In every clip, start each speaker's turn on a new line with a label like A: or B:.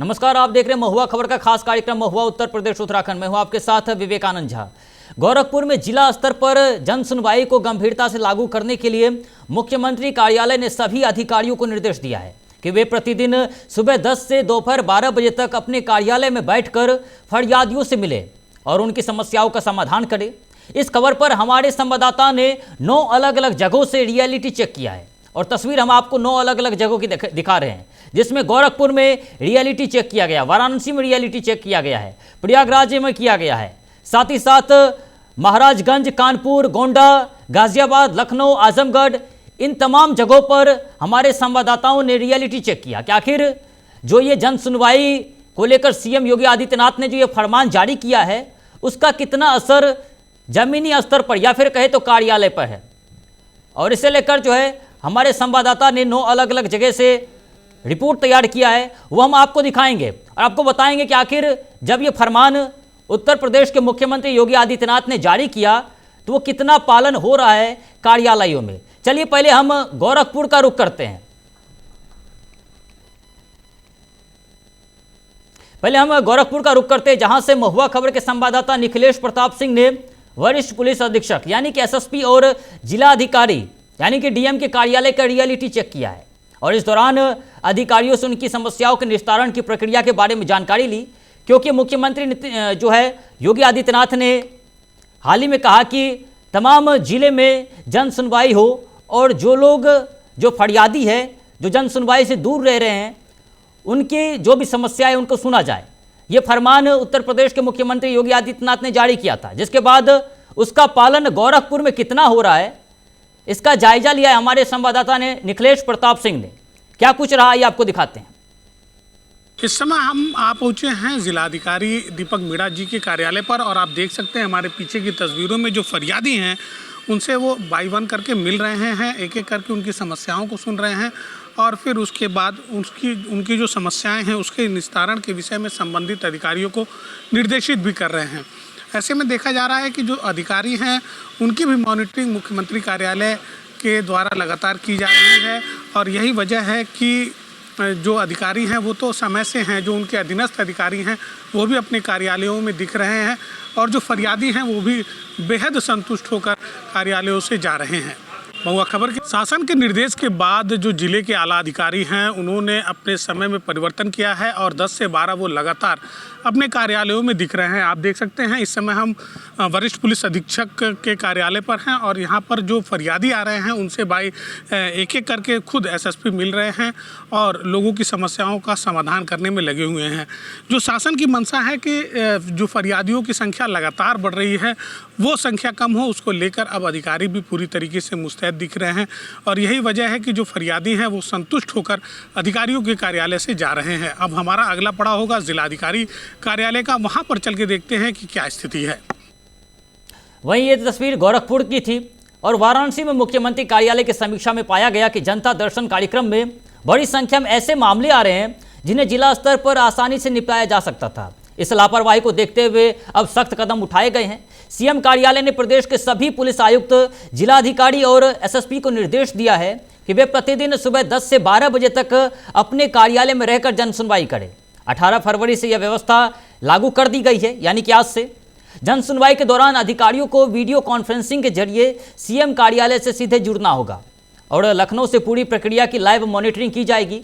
A: नमस्कार, आप देख रहे हैं महुआ खबर का खास कार्यक्रम महुआ उत्तर प्रदेश उत्तराखंड में हूं आपके साथ विवेकानंद झा। गोरखपुर में जिला स्तर पर जन सुनवाई को गंभीरता से लागू करने के लिए मुख्यमंत्री कार्यालय ने सभी अधिकारियों को निर्देश दिया है कि वे प्रतिदिन सुबह 10 से दोपहर 12 बजे तक अपने कार्यालय में बैठकर फरियादियों से मिले और उनकी समस्याओं का समाधान करें। इस खबर पर हमारे संवाददाता ने 9 अलग अलग जगहों से रियलिटी चेक किया है और तस्वीर हम आपको 9 अलग अलग जगहों की दिखा रहे हैं, जिसमें गोरखपुर में रियलिटी चेक किया गया, वाराणसी में रियलिटी चेक किया गया है, प्रयागराज में किया गया है, साथ ही साथ महाराजगंज, कानपुर, गोंडा, गाजियाबाद, लखनऊ, आजमगढ़, इन तमाम जगहों पर हमारे संवाददाताओं ने रियलिटी चेक किया कि आखिर जो ये जन सुनवाई को लेकर सीएम योगी आदित्यनाथ ने जो ये फरमान जारी किया है उसका कितना असर जमीनी स्तर पर या फिर कहे तो कार्यालय पर है। और इसे लेकर जो है हमारे संवाददाता ने 9 अलग अलग जगह से रिपोर्ट तैयार किया है, वो हम आपको दिखाएंगे और आपको बताएंगे कि आखिर जब ये फरमान उत्तर प्रदेश के मुख्यमंत्री योगी आदित्यनाथ ने जारी किया तो वो कितना पालन हो रहा है कार्यालयों में। चलिए पहले हम गोरखपुर का रुख करते हैं। जहां से महुआ खबर के संवाददाता निखिलेश प्रताप सिंह ने वरिष्ठ पुलिस अधीक्षक यानी कि एसएसपी और जिला अधिकारी यानी कि डीएम के कार्यालय का रियलिटी चेक किया है और इस दौरान अधिकारियों से उनकी समस्याओं के निस्तारण की प्रक्रिया के बारे में जानकारी ली, क्योंकि मुख्यमंत्री जो है योगी आदित्यनाथ ने हाल ही में कहा कि तमाम जिले में जन सुनवाई हो और जो लोग जो फरियादी है जो जन सुनवाई से दूर रह रहे हैं उनकी जो भी समस्या है उनको सुना जाए। ये फरमान उत्तर प्रदेश के मुख्यमंत्री योगी आदित्यनाथ ने जारी किया था, जिसके बाद उसका पालन गोरखपुर में कितना हो रहा है इसका जायजा लिया है हमारे संवाददाता ने निखिलेश प्रताप सिंह ने। क्या कुछ रहा ये आपको दिखाते हैं।
B: इस समय हम आ पहुंचे हैं जिलाधिकारी दीपक मीणा जी के कार्यालय पर और आप देख सकते हैं हमारे पीछे की तस्वीरों में जो फरियादी हैं उनसे वो बाई वन करके मिल रहे हैं, एक एक करके उनकी समस्याओं को सुन रहे हैं और फिर उसके बाद उनकी जो समस्याएं हैं उसके निस्तारण के विषय में संबंधित अधिकारियों को निर्देशित भी कर रहे हैं। ऐसे में देखा जा रहा है कि जो अधिकारी हैं उनकी भी मॉनिटरिंग मुख्यमंत्री कार्यालय के द्वारा लगातार की जा रही है और यही वजह है कि जो अधिकारी हैं वो तो समय से हैं, जो उनके अधीनस्थ अधिकारी हैं वो भी अपने कार्यालयों में दिख रहे हैं और जो फरियादी हैं वो भी बेहद संतुष्ट होकर कार्यालयों से जा रहे हैं। महुआ खबर के शासन के निर्देश के बाद जो जिले के आला अधिकारी हैं उन्होंने अपने समय में परिवर्तन किया है और 10 से 12 वो लगातार अपने कार्यालयों में दिख रहे हैं। आप देख सकते हैं इस समय हम वरिष्ठ पुलिस अधीक्षक के कार्यालय पर हैं और यहाँ पर जो फरियादी आ रहे हैं उनसे एक एक करके खुद एसएसपी मिल रहे हैं और लोगों की समस्याओं का समाधान करने में लगे हुए हैं। जो शासन की मंशा है कि जो फरियादियों की संख्या लगातार बढ़ रही है वो संख्या कम हो, उसको लेकर अब अधिकारी भी पूरी तरीके से मुस्तैद दिख रहे हैं और यही वजह है कि जो फरियादी हैं वो संतुष्ट होकर अधिकारियों के कार्यालय से जा रहे हैं। अब हमारा अगला पड़ाव होगा जिलाधिकारी कार्यालय का, वहां पर चल के देखते हैं कि क्या स्थिति है।
A: वहीं ये तस्वीर गोरखपुर की थी और वाराणसी में मुख्यमंत्री कार्यालय की समीक्षा में पाया गया कि जनता दर्शन कार्यक्रम में बड़ी संख्या में ऐसे मामले आ रहे हैं जिन्हें जिला स्तर पर आसानी से निपटाया जा सकता था। इस लापरवाही को देखते हुए अब सख्त कदम उठाए गए हैं। सीएम कार्यालय ने प्रदेश के सभी पुलिस आयुक्त, जिलाधिकारी और एसएसपी को निर्देश दिया है कि वे प्रतिदिन सुबह 10 से 12 बजे तक अपने कार्यालय में रहकर जन सुनवाई करें। 18 फरवरी से यह व्यवस्था लागू कर दी गई है, यानी कि आज से जन सुनवाई के दौरान अधिकारियों को वीडियो कॉन्फ्रेंसिंग के जरिए सीएम कार्यालय से सीधे जुड़ना होगा और लखनऊ से पूरी प्रक्रिया की लाइव मॉनिटरिंग की जाएगी।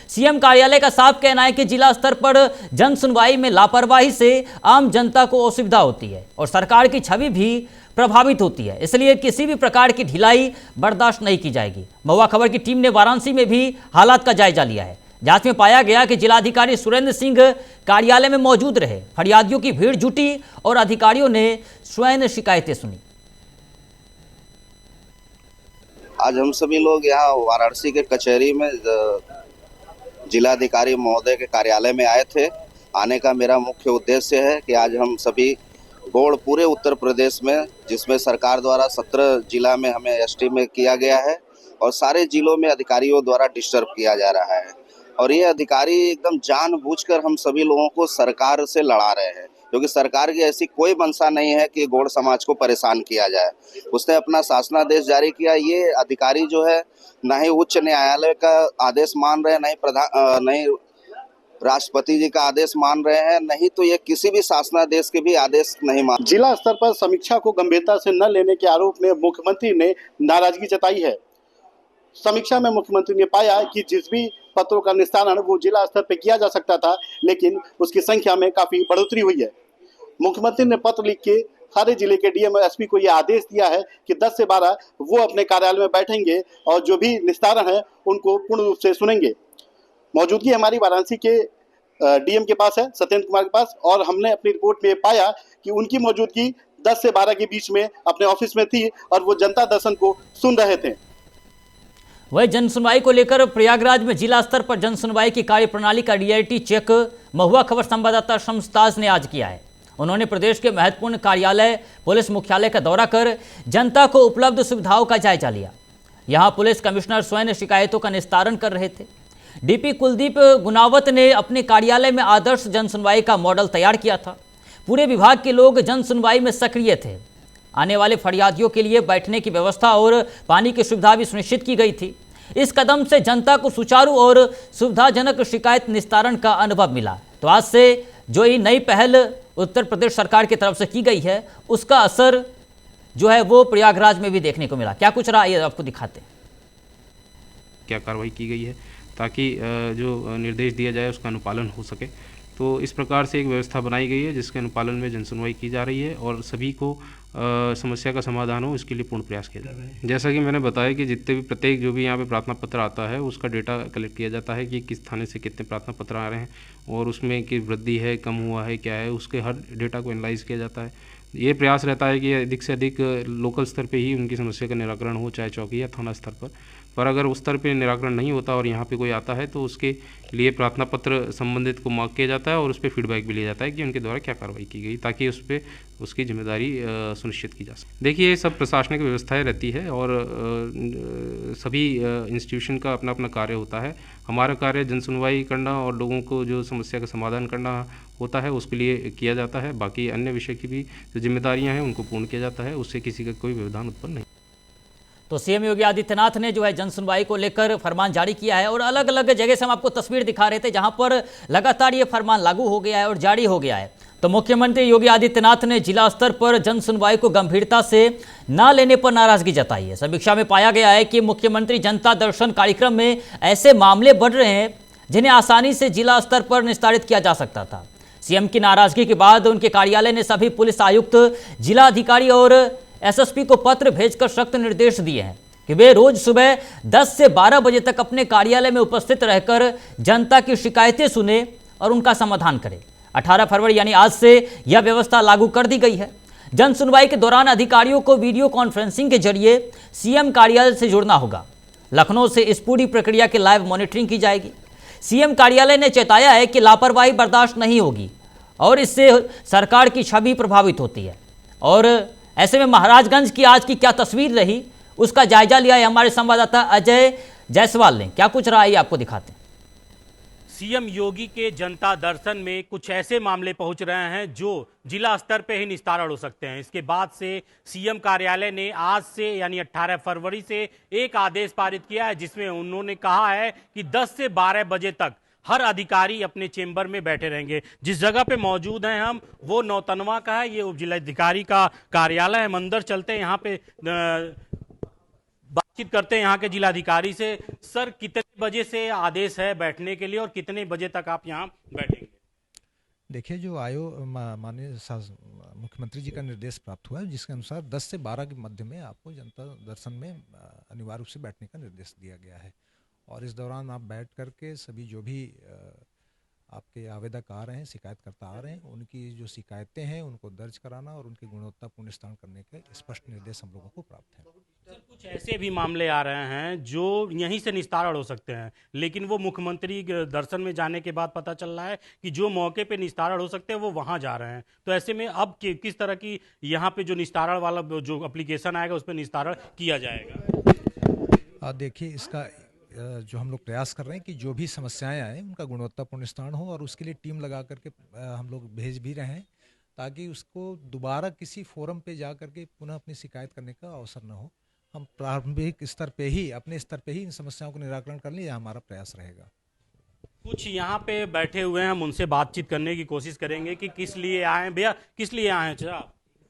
A: सीएम कार्यालय का साफ कहना है कि जिला स्तर पर जन सुनवाई में लापरवाही से आम जनता को असुविधा होती है और सरकार की छवि भी प्रभावित होती है, इसलिए किसी भी प्रकार की ढिलाई बर्दाश्त नहीं की जाएगी। महुआ खबर की टीम ने वाराणसी में भी हालात का जायजा लिया है। जांच में पाया गया कि जिलाधिकारी सुरेंद्र सिंह कार्यालय में मौजूद रहे, फरियादियों की भीड़ जुटी और अधिकारियों ने स्वयं शिकायतें सुनी।
C: आज हम सभी लोग यहाँ वाराणसी के कचहरी में जिलाधिकारी महोदय के कार्यालय में आए थे। आने का मेरा मुख्य उद्देश्य है कि आज हम सभी पूरे उत्तर प्रदेश में, जिसमें सरकार द्वारा 17 जिला में हमें एसटी में किया गया है और सारे जिलों में अधिकारियों द्वारा डिस्टर्ब किया जा रहा है और ये अधिकारी एकदम जानबूझकर हम सभी लोगों को सरकार से लड़ा रहे हैं, क्योंकि सरकार की ऐसी कोई मंशा नहीं है कि गौड़ समाज को परेशान किया जाए। उसने अपना शासनादेश जारी किया। ये अधिकारी जो है न ही उच्च न्यायालय का आदेश मान रहे, नहीं राष्ट्रपति जी का आदेश मान रहे हैं, नहीं तो ये किसी भी शासनादेश के भी आदेश नहीं मान।
D: जिला स्तर पर समीक्षा को गंभीरता से न लेने के आरोप में मुख्यमंत्री ने नाराजगी जताई है। समीक्षा में मुख्यमंत्री ने पाया कि जिस भी पत्रों का निस्तारण वो जिला स्तर पर किया जा सकता था, लेकिन उसकी संख्या में काफी बढ़ोतरी हुई है। मुख्यमंत्री ने पत्र लिख के सारे जिले के डीएम और एसपी को यह आदेश दिया है कि 10 से 12 वो अपने कार्यालय में बैठेंगे और जो भी निस्तारण है उनको पूर्ण रूप से सुनेंगे। मौजूदगी हमारी वाराणसी के डीएम के पास है, सत्येंद्र कुमार के पास, और हमने अपनी रिपोर्ट में पाया कि उनकी मौजूदगी 10 से 12 के बीच में अपने ऑफिस में थी और वो जनता दर्शन को सुन रहे थे।
A: वही जन सुनवाई को लेकर प्रयागराज में जिला स्तर पर जन सुनवाई की कार्यप्रणाली का रियलिटी चेक महुआ खबर संवाददाता शम्स ताज ने आज किया है। उन्होंने प्रदेश के महत्वपूर्ण कार्यालय पुलिस मुख्यालय का दौरा कर जनता को उपलब्ध सुविधाओं का जायजा लिया। यहां पुलिस कमिश्नर स्वयं शिकायतों का निस्तारण कर रहे थे। डीपी कुलदीप गुनावत ने अपने कार्यालय में आदर्श जन सुनवाई का मॉडल तैयार किया था। पूरे विभाग के लोग जन सुनवाई में सक्रिय थे। आने वाले फरियादियों के लिए बैठने की व्यवस्था और पानी की सुविधा भी सुनिश्चित की गई थी। इस कदम से जनता को सुचारू और सुविधाजनक शिकायत निस्तारण का अनुभव मिला। तो आज से जो ये नई पहल उत्तर प्रदेश सरकार की तरफ से की गई है, उसका असर जो है वो प्रयागराज में भी देखने को मिला। क्या कुछ रहा ये आपको दिखाते हैं।
E: क्या कार्रवाई की गई है ताकि जो निर्देश दिया जाए उसका अनुपालन हो सके। तो इस प्रकार से एक व्यवस्था बनाई गई है जिसके अनुपालन में जनसुनवाई की जा रही है और सभी को समस्या का समाधान हो इसके लिए पूर्ण प्रयास किया जा रहा है। जैसा कि मैंने बताया कि जितने भी प्रत्येक जो भी यहाँ पे प्रार्थना पत्र आता है उसका डेटा कलेक्ट किया जाता है कि किस थाने से कितने प्रार्थना पत्र आ रहे हैं और उसमें कि वृद्धि है, कम हुआ है, क्या है, उसके हर डेटा को एनालाइज किया जाता है। ये प्रयास रहता है कि अधिक से अधिक लोकल स्तर पे ही उनकी समस्या का निराकरण हो, चाहे चौकी या थाना स्तर पर अगर उस स्तर पे निराकरण नहीं होता और यहाँ पे कोई आता है तो उसके लिए प्रार्थना पत्र संबंधित को मार्क किया जाता है और उस पर फीडबैक भी लिया जाता है कि उनके द्वारा क्या कार्रवाई की गई ताकि उस पर उसकी जिम्मेदारी सुनिश्चित की जा सके। देखिए, ये सब प्रशासनिक व्यवस्थाएं रहती है और सभी इंस्टीट्यूशन का अपना अपना कार्य होता है। हमारा कार्य जनसुनवाई करना और लोगों को जो समस्या का समाधान करना होता है उसके लिए किया जाता है। बाकी अन्य विषय की भी जो जिम्मेदारियाँ हैं उनको पूर्ण किया जाता है, उससे किसी का कोई व्यवधान उत्पन्न नहीं।
A: तो सीएम योगी आदित्यनाथ ने जो है जन सुनवाई को लेकर फरमान जारी किया है और अलग अलग जगह से हम आपको तस्वीर दिखा रहे थे जहां पर लगातार ये फरमान लागू हो गया है और जारी हो गया है। तो मुख्यमंत्री योगी आदित्यनाथ ने जिला स्तर पर जन सुनवाई को गंभीरता से न लेने पर नाराजगी जताई है। समीक्षा में पाया गया है कि मुख्यमंत्री जनता दर्शन कार्यक्रम में ऐसे मामले बढ़ रहे हैं जिन्हें आसानी से जिला स्तर पर निस्तारित किया जा सकता था। सीएम की नाराजगी के बाद उनके कार्यालय ने सभी पुलिस आयुक्त, जिला अधिकारी और एसएसपी को पत्र भेजकर सख्त निर्देश दिए हैं कि वे रोज सुबह 10 से 12 बजे तक अपने कार्यालय में उपस्थित रहकर जनता की शिकायतें सुने और उनका समाधान करें। 18 फरवरी यानी आज से यह व्यवस्था लागू कर दी गई है। जन सुनवाई के दौरान अधिकारियों को वीडियो कॉन्फ्रेंसिंग के जरिए सीएम कार्यालय से जुड़ना होगा। लखनऊ से इस पूरी प्रक्रिया की लाइव मॉनिटरिंग की जाएगी। सीएम कार्यालय ने चेताया है कि लापरवाही बर्दाश्त नहीं होगी और इससे सरकार की छवि प्रभावित होती है। और ऐसे में महाराजगंज की आज की क्या तस्वीर रही उसका जायजा लिया है हमारे संवाददाता अजय जायसवाल ने। क्या कुछ रहा है आपको दिखाते हैं।
F: सीएम योगी के जनता दर्शन में कुछ ऐसे मामले पहुंच रहे हैं जो जिला स्तर पे ही निस्तारण हो सकते हैं। इसके बाद से सीएम कार्यालय ने आज से यानी 18 फरवरी से एक आदेश पारित किया है जिसमें उन्होंने कहा है कि 10 से 12 बजे तक हर अधिकारी अपने चेंबर में बैठे रहेंगे। जिस जगह पे मौजूद हैं हम वो नौतनवा का है, ये उप जिलाधिकारी का कार्यालय है। हम अंदर चलते हैं, यहाँ पे बातचीत करते हैं यहाँ के जिलाधिकारी से। सर, कितने बजे से आदेश है बैठने के लिए और कितने बजे तक आप यहाँ बैठेंगे?
G: देखिए, जो माननीय मुख्यमंत्री जी का निर्देश प्राप्त हुआ है जिसके अनुसार 10 से 12 के मध्य में आपको जनता दर्शन में अनिवार्य रूप से बैठने का निर्देश दिया गया है। और इस दौरान आप बैठ करके सभी जो भी आपके आवेदक आ रहे हैं, शिकायतकर्ता आ रहे हैं, उनकी जो शिकायतें हैं उनको दर्ज कराना और उनकी गुणवत्तापूर्ण निस्तारण करने के स्पष्ट निर्देश हम लोगों को प्राप्त हैं।
F: सर, कुछ ऐसे भी मामले आ रहे हैं जो यहीं से निस्तारण हो सकते हैं, लेकिन वो मुख्यमंत्री दर्शन में जाने के बाद पता चल रहा है कि जो मौके पे निस्तारण हो सकते हैं वो वहाँ जा रहे हैं। तो ऐसे में अब किस तरह की यहाँ पे जो निस्तारण वाला जो एप्लीकेशन आएगा उस पर निस्तारण किया जाएगा?
G: देखिए, इसका जो हम लोग प्रयास कर रहे हैं कि जो भी समस्याएं आए उनका गुणवत्तापूर्ण निस्तारण हो और उसके लिए टीम लगा करके हम लोग भेज भी रहे हैं ताकि उसको दोबारा किसी फोरम पे जा करके पुनः अपनी शिकायत करने का अवसर न हो। हम प्रारंभिक स्तर पे ही, अपने स्तर पे ही इन समस्याओं को निराकरण कर लें, यह हमारा प्रयास रहेगा।
F: कुछ यहाँ पे बैठे हुए हैं, हम उनसे बातचीत करने की कोशिश करेंगे कि किस लिए आए हैं। भैया किस लिए आए हैं? अच्छा,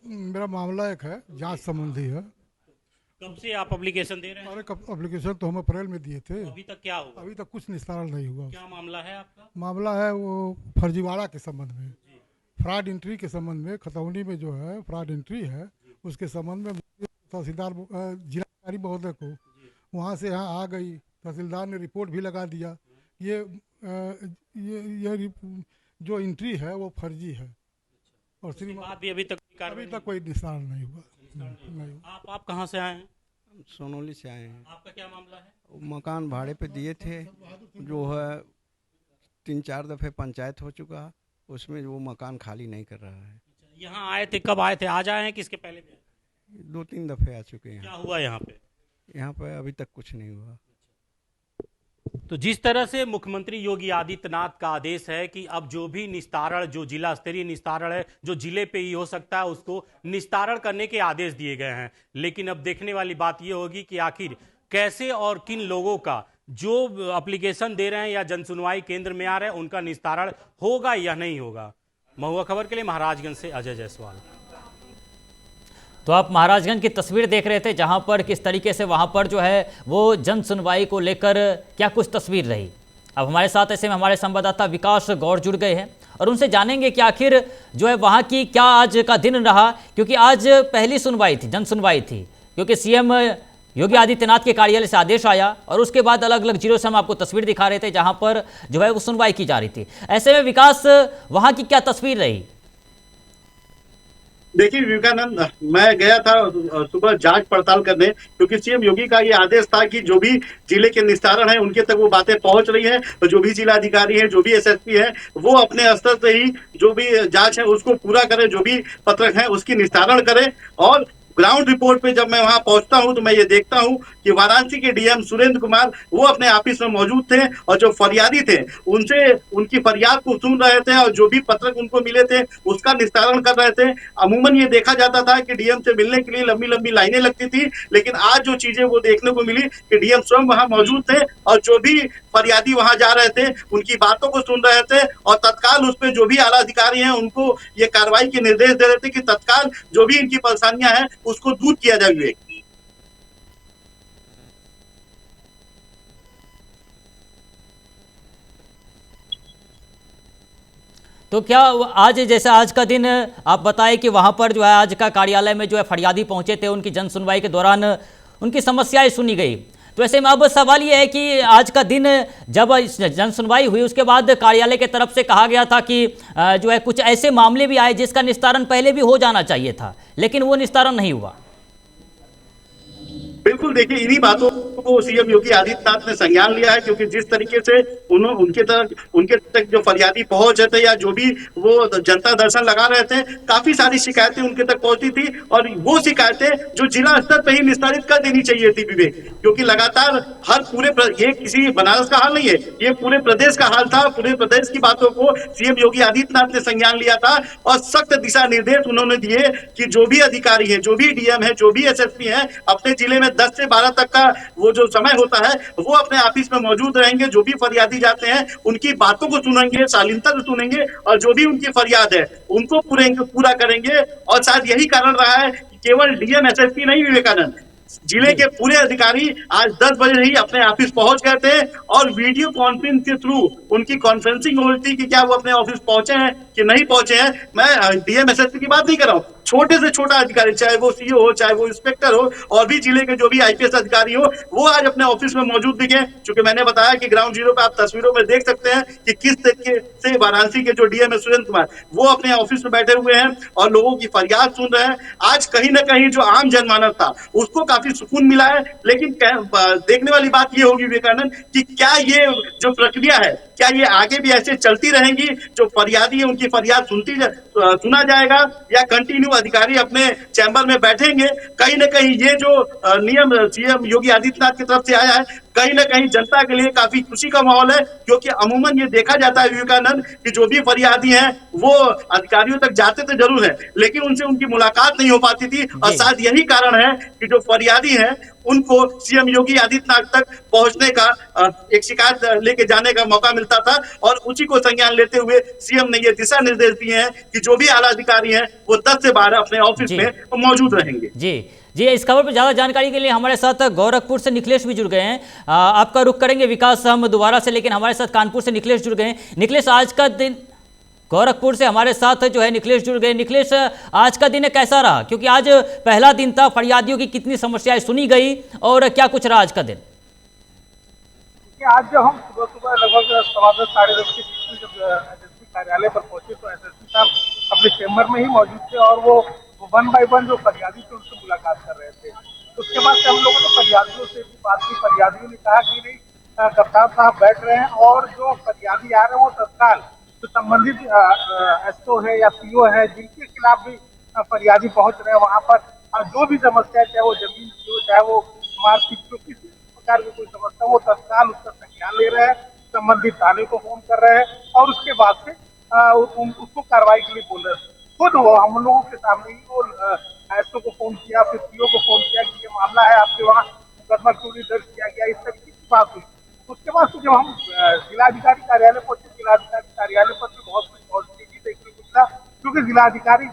H: मेरा मामला एक है, जांच संबंधी है।
F: कब से आप एप्लीकेशन दे रहे हैं?
H: अरे एप्लीकेशन तो हम अप्रैल में दिए थे,
F: अभी तक क्या हुआ?
H: अभी तक कुछ निस्तारण नहीं हुआ।
F: क्या मामला है आपका?
H: मामला है वो फर्जीवाड़ा के संबंध में, फ्रॉड एंट्री के संबंध में। खतौनी में जो है फ्रॉड एंट्री है, उसके संबंध में तहसीलदार जिलाधिकारी महोदय को वहाँ से यहाँ आ गई, तहसीलदार ने रिपोर्ट भी लगा दिया। ये जो एंट्री है वो फर्जी है, और
F: बात भी अभी तक
H: कोई निस्तारण नहीं हुआ। नहीं।
F: आप कहाँ से आए हैं?
I: सोनौली से आए हैं।
F: आपका क्या मामला है?
I: मकान भाड़े पे दिए थे, जो है 3-4 दफ़े पंचायत हो चुका है, उसमें वो मकान खाली नहीं कर रहा है।
F: यहाँ आए थे, कब आए थे? आज आए हैं कि इसके पहले भी आए?
I: 2-3 दफ़े आ चुके हैं।
F: क्या हुआ यहाँ पे?
I: यहाँ पे अभी तक कुछ नहीं हुआ।
F: तो जिस तरह से मुख्यमंत्री योगी आदित्यनाथ का आदेश है कि अब जो भी निस्तारण, जो जिला स्तरीय निस्तारण है, जो जिले पे ही हो सकता है, उसको निस्तारण करने के आदेश दिए गए हैं। लेकिन अब देखने वाली बात यह होगी कि आखिर कैसे और किन लोगों का जो एप्लीकेशन दे रहे हैं या जनसुनवाई केंद्र में आ रहे हैं, उनका निस्तारण होगा या नहीं होगा। महुआ खबर के लिए महाराजगंज से अजय जायसवाल।
A: तो आप महाराजगंज की तस्वीर देख रहे थे, जहां पर किस तरीके से वहां पर जो है वो जन सुनवाई को लेकर क्या कुछ तस्वीर रही। अब हमारे साथ ऐसे में हमारे संवाददाता विकास गौड़ जुड़ गए हैं और उनसे जानेंगे कि आखिर जो है वहां की क्या आज का दिन रहा, क्योंकि आज पहली सुनवाई थी, जन सुनवाई थी, क्योंकि सीएम योगी आदित्यनाथ के कार्यालय से आदेश आया और उसके बाद अलग अलग जिलों से हम आपको तस्वीर दिखा रहे थे जहां पर जो है वो सुनवाई की जा रही थी। ऐसे में विकास, वहां की क्या तस्वीर रही?
D: देखिए विवेकानंद, मैं गया था सुबह जांच पड़ताल करने, क्योंकि सीएम योगी का ये आदेश था कि जो भी जिले के निस्तारण है उनके तक वो बातें पहुंच रही है, तो जो भी जिलाधिकारी है, जो भी एसएसपी है, वो अपने स्तर से ही जो भी जांच है उसको पूरा करे, जो भी पत्रक है उसकी निस्तारण करे। और ग्राउंड रिपोर्ट पे जब मैं वहां पहुंचता हूं तो मैं ये देखता हूं कि वाराणसी के डीएम सुरेंद्र कुमार वो अपने ऑफिस में मौजूद थे और जो फरियादी थे उनसे उनकी फरियाद को सुन रहे थे और जो भी पत्रक उनको मिले थे उसका निस्तारण कर रहे थे। अमूमन ये देखा जाता था कि डीएम से मिलने के लिए लंबी लंबी लाइनें लगती थी, लेकिन आज जो चीजें वो देखने को मिली कि डीएम स्वयं वहां मौजूद थे और जो भी फरियादी वहां जा रहे थे उनकी बातों को सुन रहे थे और तत्काल उस पर जो भी आला अधिकारी हैं उनको ये कार्रवाई के निर्देश दे रहे थे कि तत्काल जो भी इनकी परेशानियां हैं उसको दूर किया जाए।
A: तो क्या आज, जैसे आज का दिन आप बताए कि वहां पर जो है आज का कार्यालय में जो है फरियादी पहुंचे थे, उनकी जन सुनवाई के दौरान उनकी समस्याएं सुनी गई, तो ऐसे में अब सवाल ये है कि आज का दिन जब जन सुनवाई हुई उसके बाद कार्यालय की तरफ से कहा गया था कि जो है कुछ ऐसे मामले भी आए जिसका निस्तारण पहले भी हो जाना चाहिए था, लेकिन वो निस्तारण नहीं हुआ।
D: बिल्कुल, देखिए इन्हीं बातों को सीएम योगी आदित्यनाथ ने संज्ञान लिया है, क्योंकि जिस तरीके से उनके तक जो फरियादी पहुंच रहे थे या जो भी वो जनता दर्शन लगा रहे थे, काफी सारी शिकायतें उनके तक पहुंचती थी और वो शिकायतें जो जिला स्तर पर ही निस्तारित कर देनी चाहिए थी विवेक, क्योंकि लगातार ये किसी बनारस का हाल नहीं है, ये पूरे प्रदेश का हाल था। पूरे प्रदेश की बातों को सीएम योगी आदित्यनाथ ने संज्ञान लिया था और सख्त दिशा निर्देश उन्होंने दिए कि जो भी अधिकारी है, जो भी डीएम है, जो भी एसएसपी है, अपने जिले में 10 से 12 तक का वो जो समय होता है वो अपने ऑफिस में मौजूद रहेंगे। जो भी फरियादी जाते हैं उनकी बातों को सुनेंगे, शालीनता से सुनेंगे और जो भी उनकी फरियाद है उनको पूरा करेंगे। और शायद यही कारण रहा है कि केवल डीएम एसएसपी नहीं, विवेकानंद, जिले के पूरे अधिकारी आज 10 बजे ही अपने ऑफिस पहुंच गए थे और वीडियो कॉन्फ्रेंस के थ्रू उनकी कॉन्फ्रेंसिंग हो रही थी कि क्या वो अपने ऑफिस पहुंचे हैं कि नहीं पहुंचे हैं। मैं डीएम एसएसपी की बात नहीं कर रहा हूं, छोटे से छोटा अधिकारी, चाहे वो सीओ हो, चाहे वो इंस्पेक्टर हो, और भी जिले के जो भी आईपीएस अधिकारी हो, वो आज अपने ऑफिस में मौजूद दिखे। क्योंकि मैंने बताया कि ग्राउंड जीरो पे आप तस्वीरों में देख सकते हैं कि किस तरीके से वाराणसी के जो डीएम है सुरेंद्र कुमार, वो अपने ऑफिस में बैठे हुए हैं और लोगों की फरियाद सुन रहे हैं। आज कहीं ना कहीं जो आम जनमानस था उसको काफी सुकून मिला है। लेकिन देखने वाली बात ये होगी विवेकानंद कि क्या ये जो प्रक्रिया है, क्या ये आगे भी ऐसे चलती रहेंगी, जो फरियादी है उनकी फरियाद सुना जाएगा, या कंटिन्यू अधिकारी अपने चैम्बर में बैठेंगे। कहीं ना कहीं ये जो नियम सीएम योगी आदित्यनाथ की तरफ से आया है, कहीं ना कहीं जनता के लिए काफी खुशी का माहौल है, क्योंकि अमूमन ये देखा जाता है विवेकानंद कि जो भी फरियादी हैं वो अधिकारियों तक जाते तो जरूर है, लेकिन उनसे उनकी मुलाकात नहीं हो पाती थी। और शायद यही कारण है कि जो फरियादी हैं उनको सीएम योगी आदित्यनाथ तक पहुंचने का एक शिकायत लेके जाने का मौका मिलता था, और उसी को संज्ञान लेते हुए सीएम ने ये दिशा निर्देश दिए हैं कि जो भी आला अधिकारी हैं वो 10 से 12 अपने ऑफिस में मौजूद रहेंगे।
A: जी, इस खबर पर ज़्यादा जानकारी के लिए हमारे साथ गोरखपुर से निखिलेश भी जुड़ गए हैं। आपका रुख करेंगे विकास हम दोबारा से, लेकिन हमारे साथ कानपुर से निखिलेश जुड़ गए हैं। निखिलेश, आज का दिन, गोरखपुर से हमारे साथ जो है निखिलेश जुड़ गए। निखिलेश, आज का दिन कैसा रहा, क्योंकि आज पहला दिन था, फरियादियों की कितनी समस्याएं सुनी गई और क्या कुछ रहा आज का दिन?
J: आज जब हम सुबह लगभग 10:15 साढ़े 10 के बीच में जब एसएसपी कार्यालय पर पहुंचे तो एसएसपी साहब अपने चेम्बर में ही मौजूद थे और वो 1 बाय 1 जो फरियादी थे उनसे मुलाकात कर रहे थे। उसके बाद से हम लोगों ने फरियादियों से भी बात की। फरियादियों ने कहा कि नहीं, कप्तान साहब बैठ रहे हैं और जो फरियादी आ रहे हैं वो तत्काल जो संबंधित एसओ है या पीओ है जिनके खिलाफ भी फरियादी पहुंच रहे हैं वहाँ पर जो भी समस्या है, चाहे वो जमीन की हो, चाहे वो मारपीट की, किसी प्रकार की कोई समस्या, वो तत्काल उसका संज्ञान ले रहे हैं, संबंधित थाने को फोन कर रहे हैं और उसके बाद से उसको कार्रवाई के लिए बोल रहे हैं। खुद वो हम लोगों के सामने ही वो एसओ को फोन किया, फिर पीओ को फोन किया कि ये मामला है, आपके वहाँ मुकदमा क्यों नहीं दर्ज किया गया, इस तरीके की बात हुई। उसके बाद से जब हम जिलाधिकारी कार्यालय पहुंचे, जिलाधिकारी कार्यालय पर भी बहुत कुछ पॉजिटिव देखने को मिला, क्योंकि जिलाधिकारी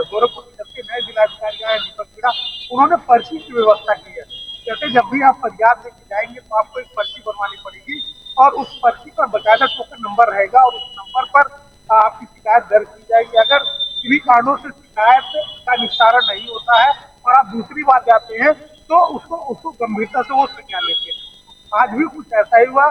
J: गोरखपुर के जबकि नए जिलाधिकारी आए दीपक मीणा, उन्होंने पर्ची की व्यवस्था की है। कहते जब भी आप फरियाद लेके जाएंगे तो आपको एक पर्ची बनवानी पड़ेगी और उस पर्ची पर बकायदा टोकन नंबर रहेगा और उस नंबर पर आपकी शिकायत दर्ज की जाएगी। अगर किसी कारणों से शिकायत का निस्तारण नहीं होता है और आप दूसरी बार जाते हैं तो उसको गंभीरता से वो संज्ञान लेते हैं। आज भी कुछ ऐसा ही हुआ,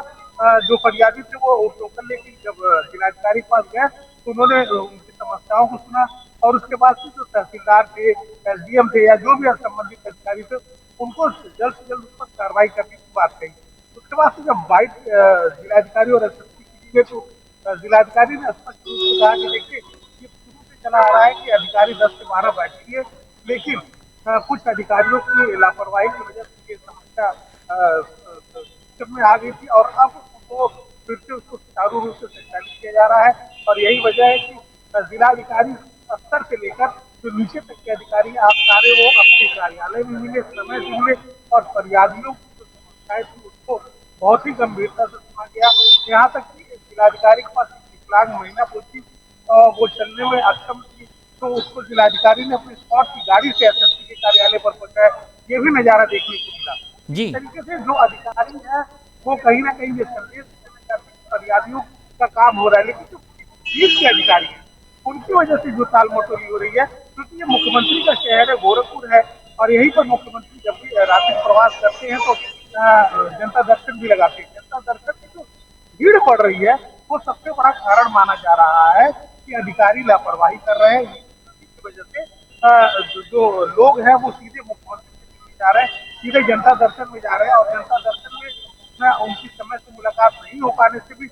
J: जो फरियादी थे वो टोकन लेके जब जिलाधिकारी के पास गए तो उन्होंने उनकी समस्याओं को सुना और उसके बाद से जो तहसीलदार थे, एसडीएम थे या जो भी संबंधित अधिकारी थे उनको जल्द से जल्द उस पर कार्रवाई करने की बात कही। उसके बाद से जब बाइट जिलाधिकारी और एसएसपी की गई तो जिलाधिकारी ने स्पष्ट रूप से कहा कि देखिए ये शुरू से चला आ रहा है कि अधिकारी 10 से 12 बैठेंगे, लेकिन कुछ अधिकारियों की लापरवाही की वजह से ये समस्या में आ गई थी और अब वो फिर से उसको सुचारू रूप से संचालित किया जा रहा है। और यही वजह है कि जिलाधिकारी स्तर से लेकर जो नीचे तक के अधिकारी आप सारे वो अपने कार्यालय में मिले, समय से मिले और फरियादियों की जो समस्याएं थी उसको बहुत ही गंभीरता से सुना गया। यहाँ तक कि जिलाधिकारी के पास विकलांग महिला पहुंची, वो चलने में अक्षम थी, तो उसको जिलाधिकारी ने अपनी स्पॉट की गाड़ी से एसएसपी के कार्यालय पर पहुंचाया। ये भी नजारा देखने को मिला। इस तरीके से जो अधिकारी है वो कहीं ना कहीं ये संदेश फरियादियों का काम हो रहा है, लेकिन जो पुलिस के अधिकारी है उनकी वजह से जो ताल मटोली हो रही है, क्योंकि ये मुख्यमंत्री का शहर है, गोरखपुर है और यहीं पर मुख्यमंत्री जब भी रात्रि प्रवास करते हैं तो जनता दर्शन भी लगाते हैं। जनता दर्शन में जो भीड़ पड़ रही है वो सबसे बड़ा कारण माना जा रहा है कि अधिकारी लापरवाही कर रहे हैं। इसकी वजह से जो लोग हैं वो सीधे मुख्यमंत्री से जा रहे हैं, सीधे जनता दर्शन में जा रहे हैं और जनता दर्शन में उनकी समय से मुलाकात नहीं हो पाने से भी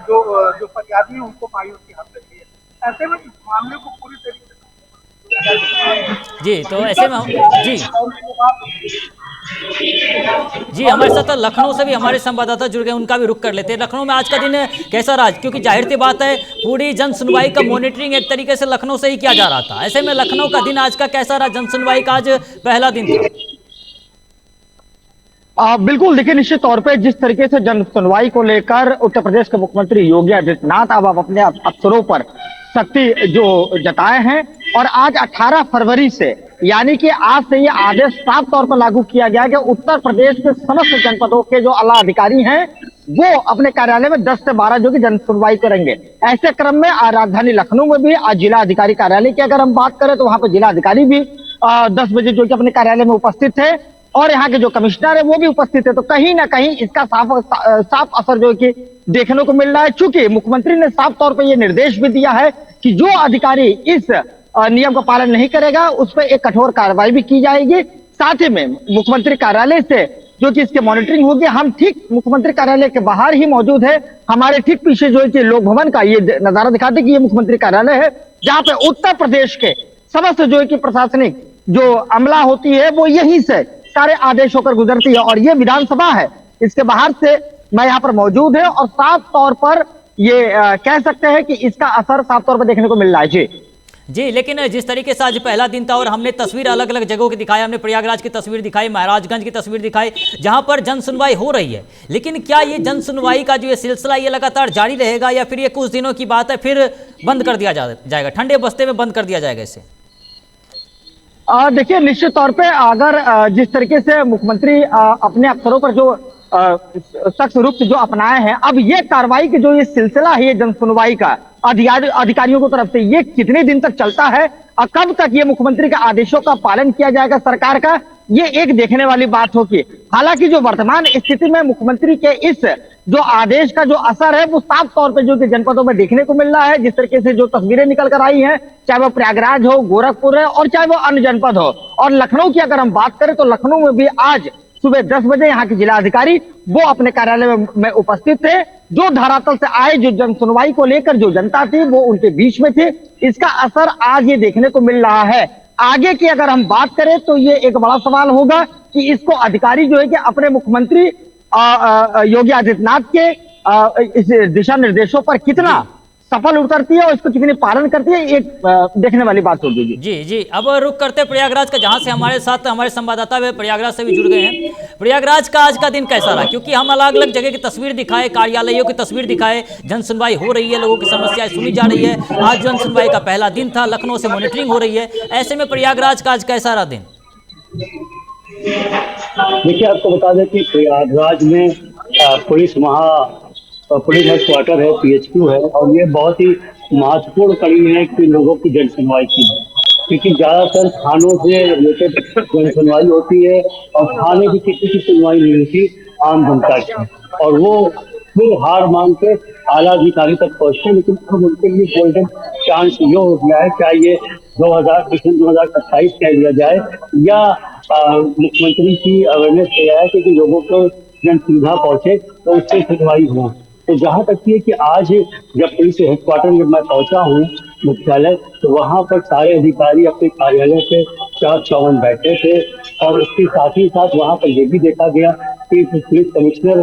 J: जो फरियादी है उनको मायूसी हाथ लगी है। ऐसे में इस मामले को पूरी तरीके से
A: जी, तो ऐसे में जी हमारे साथ लखनऊ से भी हमारे संवाददाता जुड़ गए, उनका भी रुख कर लेते हैं। लखनऊ में आज का दिन कैसा रहा, क्योंकि जाहिर सी बात है पूरी जन सुनवाई का मॉनिटरिंग एक तरीके से लखनऊ से ही किया जा रहा था। ऐसे में लखनऊ का दिन आज का कैसा रहा, जन सुनवाई का आज पहला दिन था?
K: बिल्कुल, देखिए निश्चित तौर पे जिस तरीके से जन सुनवाई को लेकर उत्तर प्रदेश के मुख्यमंत्री योगी आदित्यनाथ अब अपने अफसरों पर सख्ती जो जताए हैं और आज 18 फरवरी से यानी कि आज से ये आदेश साफ तौर पर लागू किया गया कि उत्तर प्रदेश के समस्त जनपदों के जो आला अधिकारी हैं वो अपने कार्यालय में 10 से 12 जो कि जन सुनवाई करेंगे। ऐसे क्रम में राजधानी लखनऊ में भी आज जिला अधिकारी कार्यालय की अगर हम बात करें तो वहां पर जिला अधिकारी भी 10 बजे जो कि अपने कार्यालय में उपस्थित थे और यहाँ के जो कमिश्नर है वो भी उपस्थित है। तो कहीं ना कहीं इसका साफ असर जो कि देखने को मिल रहा है, चूंकि मुख्यमंत्री ने साफ तौर पर यह निर्देश भी दिया है कि जो अधिकारी इस नियम का पालन नहीं करेगा उस पर एक कठोर कार्रवाई भी की जाएगी। साथ ही में मुख्यमंत्री कार्यालय से जो कि इसकी मॉनिटरिंग होगी। हम ठीक मुख्यमंत्री कार्यालय के बाहर ही मौजूद है, हमारे ठीक पीछे जो है कि लोक भवन का ये नजारा दिखाते कि ये मुख्यमंत्री कार्यालय है जहां पे उत्तर प्रदेश के समस्त जो है कि प्रशासनिक जो अमला होती है वो यहीं से सारे आदेश होकर गुजरती है और ये विधानसभा है इसके बाहर से मैं यहाँ पर मौजूद है और साफ तौर पर ये कह सकते हैं कि इसका असर साफ तौर पर देखने को मिल रहा है।
A: जी, लेकिन जिस तरीके से आज पहला दिन था और हमने तस्वीर अलग अलग जगहों की दिखाई, हमने प्रयागराज की तस्वीर दिखाई, महाराजगंज की तस्वीर दिखाई, जहां पर जन सुनवाई हो रही है, लेकिन क्या ये जन सुनवाई का जो ये सिलसिला ये लगातार जारी रहेगा या फिर ये कुछ दिनों की बात है, फिर बंद कर दिया जाएगा, ठंडे बस्ते में बंद कर दिया जाएगा इसे?
K: देखिए, निश्चित तौर पे अगर जिस तरीके से मुख्यमंत्री अपने अफसरों पर जो सख्त रूप से जो अपनाए हैं, अब ये कार्रवाई की जो ये सिलसिला है, ये जन सुनवाई का अधिकारियों की तरफ से, ये कितने दिन तक चलता है और कब तक ये मुख्यमंत्री के आदेशों का पालन किया जाएगा सरकार का, ये एक देखने वाली बात होगी। हालांकि जो वर्तमान स्थिति में मुख्यमंत्री के इस जो आदेश का जो असर है वो साफ तौर पर जो कि जनपदों में देखने को मिल रहा है। जिस तरीके से जो तस्वीरें निकल कर आई हैं, चाहे वो प्रयागराज हो, गोरखपुर है और चाहे वो अन्य जनपद हो, और लखनऊ की अगर हम बात करें तो लखनऊ में भी आज सुबह 10 बजे यहाँ के जिलाधिकारी वो अपने कार्यालय में उपस्थित थे। जो धरातल से आए, जो जन सुनवाई को लेकर जो जनता थी वो उनके बीच में थी। इसका असर आज ये देखने को मिल रहा है। आगे की अगर हम बात करें तो ये एक बड़ा सवाल होगा कि इसको अधिकारी जो है कि अपने मुख्यमंत्री योगी आदित्यनाथ के इस दिशा निर्देशों पर कितना सफल उतरती है और इसको कितनी पालन करती है, एक देखने वाली बात होगी।
A: जी, अब रुक करते प्रयागराज का, जहां से हमारे साथ हमारे संवाददाता वे प्रयागराज से भी जुड़ गए हैं। प्रयागराज का आज का दिन कैसा रहा? क्योंकि हम अलग अलग जगह की तस्वीर दिखाए, कार्यालयों की तस्वीर दिखाए, जन सुनवाई हो रही है, लोगों की समस्याएं सुनी जा रही है। आज जन सुनवाई का पहला दिन था, लखनऊ से मॉनिटरिंग हो रही है, ऐसे में प्रयागराज का आज कैसा रहा दिन?
L: देखिए, आपको बता दें कि प्रयागराज में पुलिस हेडक्वार्टर है, PHQ है, और ये बहुत ही महत्वपूर्ण कड़ी है कि लोगों की जन सुनवाई की, क्योंकि ज्यादातर थानों से रिलेटेड जन सुनवाई होती है और थाने की किसी की सुनवाई नहीं होती आम जनता की, और वो फिर हार मान के आला अधिकारी तक पहुंचते। लेकिन अब उनके लिए गोल्डन चांस ये हो गया है, क्या ये 2027 कह लिया जाए या मुख्यमंत्री की अवेयरनेस किया है कि लोगों को जन सुविधा पहुंचे तो उससे सुनवाई हो। तो जहाँ तक ये कि आज जब पुलिस हेडक्वार्टर में मैं पहुंचा हूँ मुख्यालय, तो वहाँ पर सारे अधिकारी अपने कार्यालय पे चाक-चौबंद बैठे थे, और उसके साथ ही साथ वहाँ पर ये भी देखा गया कि पुलिस कमिश्नर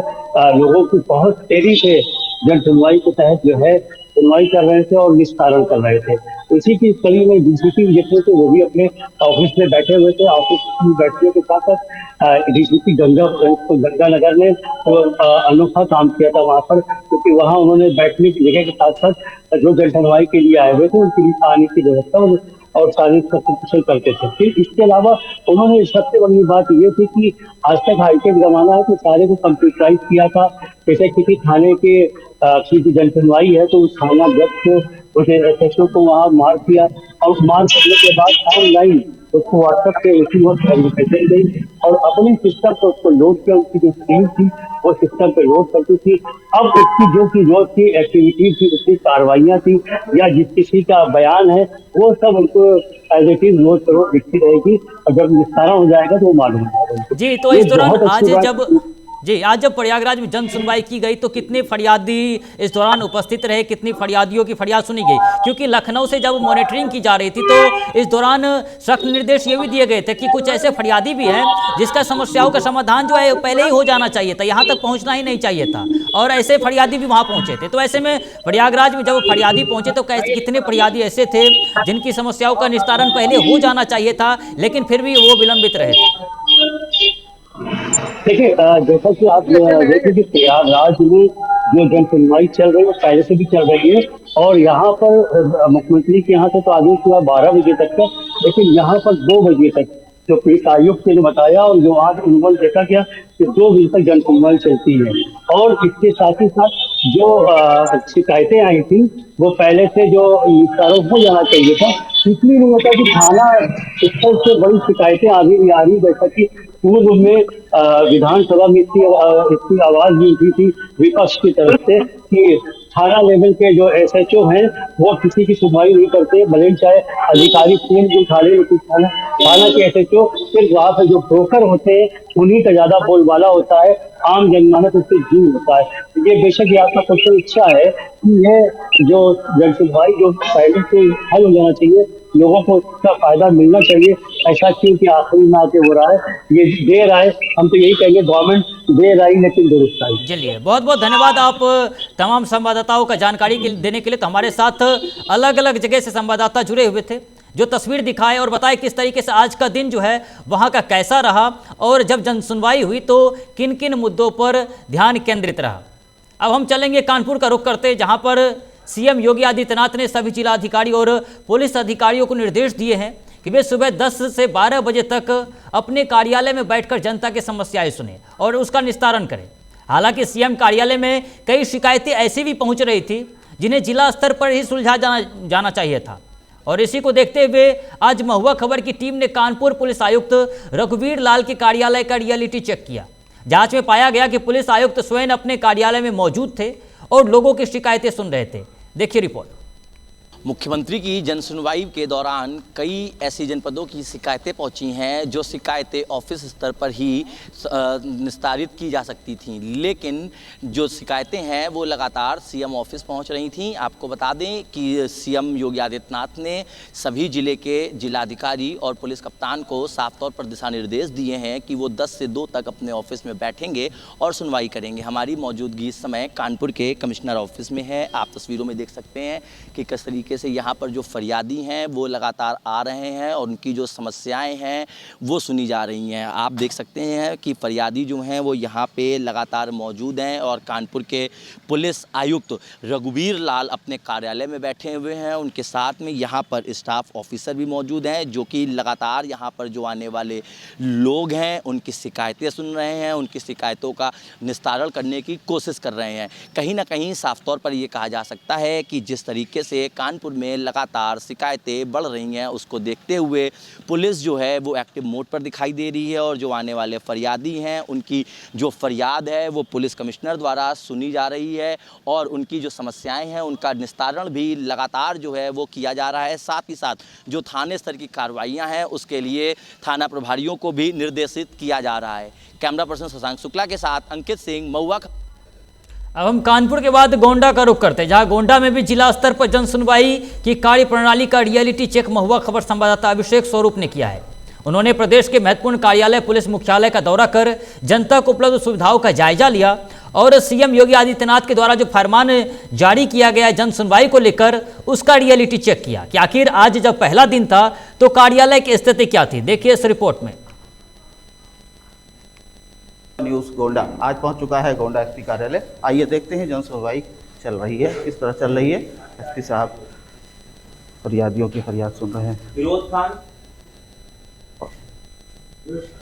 L: लोगों की बहुत तेजी से जन सुनवाई के तहत जो है सुनवाई कर रहे थे और निस्तारण कर रहे थे। इसी की कड़ी में DCP जितने थे वो भी अपने ऑफिस में बैठे हुए थे। ऑफिस में बैठने के साथ साथ DCP गंगानगर ने तो अनोखा काम किया था वहाँ पर, क्योंकि वहाँ उन्होंने बैठने की जगह के साथ साथ जो जन सुनवाई के लिए आए हुए थे उनके लिए पानी की व्यवस्था और सारी कुशल करते थे। फिर इसके अलावा उन्होंने सबसे बड़ी बात ये थी कि आज तक हाईटेक जमाना है तो सारे को कंप्यूटराइज किया था। जैसे किसी थाने के की जन सुनवाई है तो उस थाना जज को, उसे SHO को वहाँ मार्क किया, और मार्क करने के बाद ऑनलाइन उसको व्हाट्सएप पे उसी वक्त एडवर्टाइजमेंट गई और अपने सिस्टम पर उसको लोड किया। उसकी जो स्क्रीन थी वो सिस्टम पे लोड करती थी। अब उसकी जो की एक्टिविटी थी, उसकी कार्रवाइयाँ थी या जिस किसी का बयान है वो सब उनको एज इट इज लोड करो दिखती रहेगी, और जब निस्तारण हो जाएगा तो वो मालूम हो जाएगा।
A: जी, तो इस दौरान आज जब प्रयागराज में जन सुनवाई की गई तो कितने फरियादी इस दौरान उपस्थित रहे, कितनी फरियादियों की फरियाद सुनी गई? क्योंकि लखनऊ से जब मॉनिटरिंग की जा रही थी तो इस दौरान सख्त निर्देश ये भी दिए गए थे कि कुछ ऐसे फरियादी भी हैं जिसका समस्याओं का समाधान जो है पहले ही हो जाना चाहिए था, यहाँ तक पहुँचना ही नहीं चाहिए था, और ऐसे फरियादी भी वहाँ पहुँचे थे। तो ऐसे में प्रयागराज में जब फरियादी पहुँचे तो कितने फरियादी ऐसे थे जिनकी समस्याओं का निस्तारण पहले हो जाना चाहिए था लेकिन फिर भी वो विलंबित रहे थे?
L: देखिए, जैसा कि आप देखें कि प्रयागराज में जो जन सुनवाई चल रही है वो पहले से भी चल रही है, और यहाँ पर मुख्यमंत्री के यहाँ से तो आदेश हुआ 12 बजे तक का, लेकिन यहाँ पर 2 बजे तक जो पुलिस आयुक्त ने बताया और जो आज अनुभव देखा गया कि 2 बजे तक जन सुनवाई चलती है। और इसके साथ ही साथ जो शिकायतें आई थी वो पहले से जो निस्तारण हो जाना चाहिए था, इसलिए नहीं होता कि थाना स्तर से बड़ी शिकायतें आगे भी आ रही, जैसा कि पूर्व में विधानसभा में इसकी आवाज भी उठी थी विपक्ष की तरफ से कि थाना लेवल के जो SHO हैं वो किसी की सुनवाई नहीं करते, भले चाहे अधिकारी फोन भी उठा ले, लेकिन थाना के SHO सिर्फ वहाँ पर जो ब्रोकर होते हैं उन्हीं का ज्यादा बोलबाला होता है, आम जनमानस उससे दूर होता है। ये बेशक ये आपका क्वेश्चन अच्छा है कि ये जो जन सुनवाई जो पहले से हल हो जाना चाहिए लोगों को इसका फायदा मिलना चाहिए। ऐसा क्यों कि आखिरी में आके हो रहा है, ये देर आए, हम तो यही कहेंगे गवर्नमेंट देर आई लेकिन दुरुस्त आई।
A: चलिए, बहुत बहुत धन्यवाद आप तमाम संवाददाताओं का जानकारी देने के लिए। तो हमारे साथ अलग अलग जगह से संवाददाता जुड़े हुए थे जो तस्वीर दिखाए और बताए किस तरीके से आज का दिन जो है वहाँ का कैसा रहा और जब जन सुनवाई हुई तो किन किन मुद्दों पर ध्यान केंद्रित रहा। अब हम चलेंगे कानपुर का रुख करते, जहाँ पर सीएम योगी आदित्यनाथ ने सभी जिलाधिकारी और पुलिस अधिकारियों को निर्देश दिए हैं कि वे सुबह 10 से 12 बजे तक अपने कार्यालय में बैठकर जनता की समस्याएं सुने और उसका निस्तारण करें। हालांकि सीएम कार्यालय में कई शिकायतें ऐसी भी पहुंच रही थी जिन्हें जिला स्तर पर ही सुलझा जाना चाहिए था और इसी को देखते हुए आज महुआ खबर की टीम ने कानपुर पुलिस आयुक्त रघुवीर लाल के कार्यालय का रियलिटी चेक किया। जांच में पाया गया कि पुलिस आयुक्त स्वयं अपने कार्यालय में मौजूद थे और लोगों की शिकायतें सुन रहे थे। देखिए रिपोर्ट।
M: मुख्यमंत्री की जनसुनवाई के दौरान कई ऐसी जनपदों की शिकायतें पहुंची हैं जो शिकायतें ऑफिस स्तर पर ही निस्तारित की जा सकती थीं, लेकिन जो शिकायतें हैं वो लगातार सीएम ऑफिस पहुंच रही थीं। आपको बता दें कि सीएम योगी आदित्यनाथ ने सभी जिले के जिलाधिकारी और पुलिस कप्तान को साफ तौर पर दिशा निर्देश दिए हैं कि वो 10 से 2 तक अपने ऑफिस में बैठेंगे और सुनवाई करेंगे। हमारी मौजूदगी इस समय कानपुर के कमिश्नर ऑफिस में है। आप तस्वीरों में देख सकते हैं कि किस तरीके से यहाँ पर जो फरियादी हैं वो लगातार आ रहे हैं और उनकी जो समस्याएं हैं वो सुनी जा रही हैं। आप देख सकते हैं कि फरियादी जो हैं वो यहाँ पे लगातार मौजूद हैं और कानपुर के पुलिस आयुक्त रघुवीर लाल अपने कार्यालय में बैठे हुए हैं। उनके साथ में यहाँ पर स्टाफ ऑफिसर भी मौजूद हैं जो कि लगातार यहाँ पर जो आने वाले लोग हैं उनकी शिकायतें सुन रहे हैं, उनकी शिकायतों का निस्तारण करने की कोशिश कर रहे हैं। कहीं ना कहीं साफ तौर पर ये कहा जा सकता है कि जिस तरीके से कानपुर में लगातार शिकायतें बढ़ रही हैं उसको देखते हुए पुलिस जो है वो एक्टिव मोड पर दिखाई दे रही है और जो आने वाले फरियादी हैं उनकी जो फरियाद है वो पुलिस कमिश्नर द्वारा सुनी जा रही है और उनकी जो समस्याएं हैं उनका निस्तारण भी लगातार जो है वो किया जा रहा है। साथ ही साथ जो थाने स्तर की कार्रवाइयाँ हैं उसके लिए थाना प्रभारियों को भी निर्देशित किया जा रहा है। कैमरा पर्सन शशांक शुक्ला के साथ अंकित सिंह, महुआ।
A: अब हम कानपुर के बाद गोंडा का रुख करते हैं, जहां गोंडा में भी जिला स्तर पर जन सुनवाई की कार्य प्रणाली का रियलिटी चेक महुआ खबर संवाददाता अभिषेक स्वरूप ने किया है। उन्होंने प्रदेश के महत्वपूर्ण कार्यालय पुलिस मुख्यालय का दौरा कर जनता को उपलब्ध सुविधाओं का जायजा लिया और सीएम योगी आदित्यनाथ के द्वारा जो फरमान जारी किया गया है जन सुनवाई को लेकर उसका रियलिटी चेक किया कि आखिर आज जब पहला दिन था तो कार्यालय की स्थिति क्या थी। देखिए इस रिपोर्ट में।
N: न्यूज़ गोंडा आज पहुंच चुका है गोंडा एसपी कार्यालय। आइए देखते हैं जन सुनवाई चल रही है, किस तरह चल रही है। एसपी साहब फरियादियों की फरियाद सुन रहे हैं।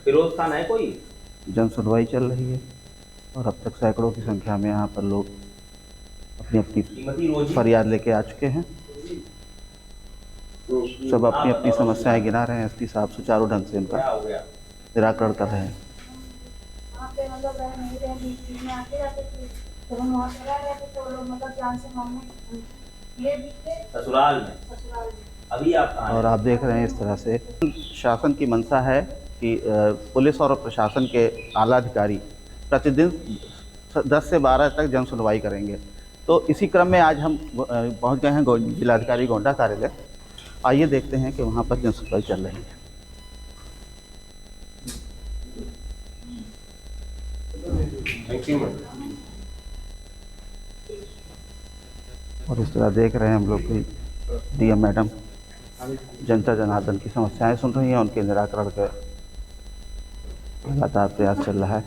O: फिरोज खान है कोई?
N: जन सुनवाई चल रही है और अब तक सैकड़ों की संख्या में यहाँ पर लोग अपनी अपनी फरियाद लेके आ चुके हैं। सब अपनी अपनी समस्याएं गिना रहे हैं। एसपी साहब सुचारू ढंग से इनका निराकरण कर रहे हैं।
O: ससुराल में अभी आप
N: और आप देख रहे हैं इस तरह से शासन की मंशा है कि पुलिस और प्रशासन के आला अधिकारी प्रतिदिन 10 से 12 तक जन सुनवाई करेंगे। तो इसी क्रम में आज हम पहुंच गए हैं जिलाधिकारी गोंडा कार्यालय। आइए देखते हैं कि वहां पर जन सुनवाई चल रही है। और इस तरह देख रहे हैं हम लोग कि डीएम मैडम जनता जनार्दन की समस्याएं सुन रही हैं, उनके निराकरण का लगातार प्रयास चल रहा है।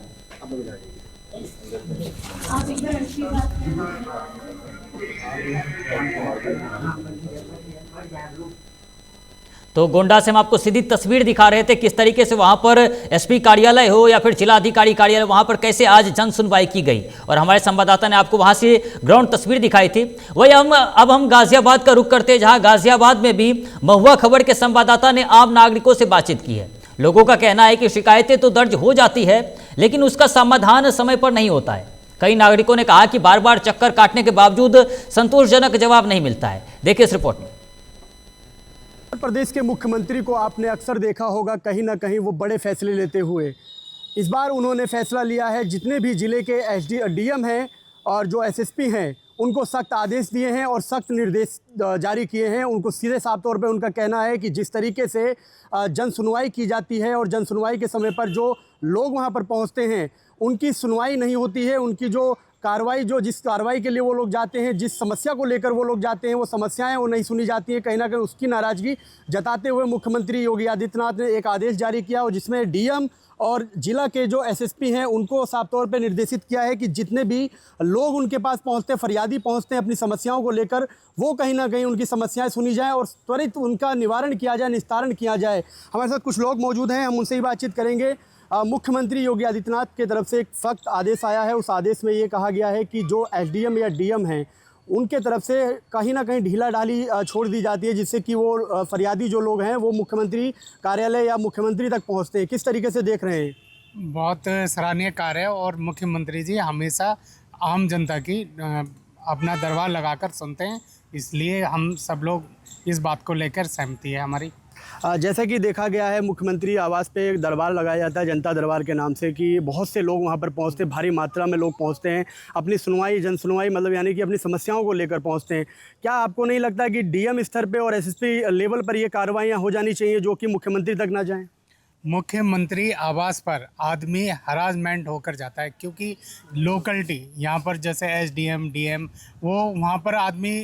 A: तो गोंडा से हम आपको सीधी तस्वीर दिखा रहे थे किस तरीके से वहां पर एसपी कार्यालय हो या फिर जिलाधिकारी कार्यालय वहां पर कैसे आज जन सुनवाई की गई और हमारे संवाददाता ने आपको वहां से ग्राउंड तस्वीर दिखाई थी। वही अब हम गाजियाबाद का रुख करते हैं, जहां गाजियाबाद में भी महुआ खबर के संवाददाता ने आम नागरिकों से बातचीत की है। लोगों का कहना है कि शिकायतें तो दर्ज हो जाती है लेकिन उसका समाधान समय पर नहीं होता है। कई नागरिकों ने कहा कि बार बार चक्कर काटने के बावजूद संतोषजनक जवाब नहीं मिलता है। देखिए इस रिपोर्ट में।
P: उत्तर प्रदेश के मुख्यमंत्री को आपने अक्सर देखा होगा कहीं ना कहीं वो बड़े फैसले लेते हुए। इस बार उन्होंने फैसला लिया है जितने भी जिले के डीएम हैं और जो एसएसपी हैं उनको सख्त आदेश दिए हैं और सख्त निर्देश जारी किए हैं। उनको सीधे साफ तौर पे उनका कहना है कि जिस तरीके से जन सुनवाई की जाती है और जन सुनवाई के समय पर जो लोग वहां पर पहुंचते हैं उनकी सुनवाई नहीं होती है। उनकी जो कार्रवाई जिस कार्रवाई के लिए वो लोग जाते हैं, जिस समस्या को लेकर वो लोग जाते हैं, वो समस्याएं वो नहीं सुनी जाती हैं। कहीं ना कहीं उसकी नाराज़गी जताते हुए मुख्यमंत्री योगी आदित्यनाथ ने एक आदेश जारी किया और जिसमें डीएम और जिला के जो एसएसपी हैं उनको साफ तौर पे निर्देशित किया है कि जितने भी लोग उनके पास पहुंचते हैं, फरियादी पहुंचते हैं अपनी समस्याओं को लेकर, वो कहीं ना कहीं उनकी समस्याएं सुनी जाएं और त्वरित उनका निवारण किया जाए, निस्तारण किया जाए। हमारे साथ कुछ लोग मौजूद हैं, हम उनसे ही बातचीत करेंगे। मुख्यमंत्री योगी आदित्यनाथ की तरफ से एक सख्त आदेश आया है। उस आदेश में ये कहा गया है कि जो एसडीएम या डीएम हैं उनके तरफ से कहीं ना कहीं ढीला ढाली छोड़ दी जाती है, जिससे कि वो फरियादी जो लोग हैं वो मुख्यमंत्री कार्यालय या मुख्यमंत्री तक पहुंचते हैं। किस तरीके से देख रहे हैं?
B: बहुत सराहनीय कार्य है और मुख्यमंत्री जी हमेशा आम जनता की अपना दरबार लगाकर सुनते हैं, इसलिए हम सब लोग इस बात को लेकर सहमति है हमारी।
P: जैसा कि देखा गया है मुख्यमंत्री आवास पे एक दरबार लगाया जाता है जनता दरबार के नाम से, कि बहुत से लोग वहां पर पहुंचते हैं, भारी मात्रा में लोग पहुंचते हैं, अपनी सुनवाई जन सुनवाई मतलब यानी कि अपनी समस्याओं को लेकर पहुंचते हैं। क्या आपको नहीं लगता कि डीएम स्तर पे और एसएसपी लेवल पर ये कार्रवाइयाँ हो जानी चाहिए जो कि मुख्यमंत्री तक ना जाएँ?
B: मुख्यमंत्री आवास पर आदमी हरासमेंट होकर जाता है, क्योंकि लोकलिटी यहाँ पर जैसे एसडीएम डीएम वो वहाँ पर आदमी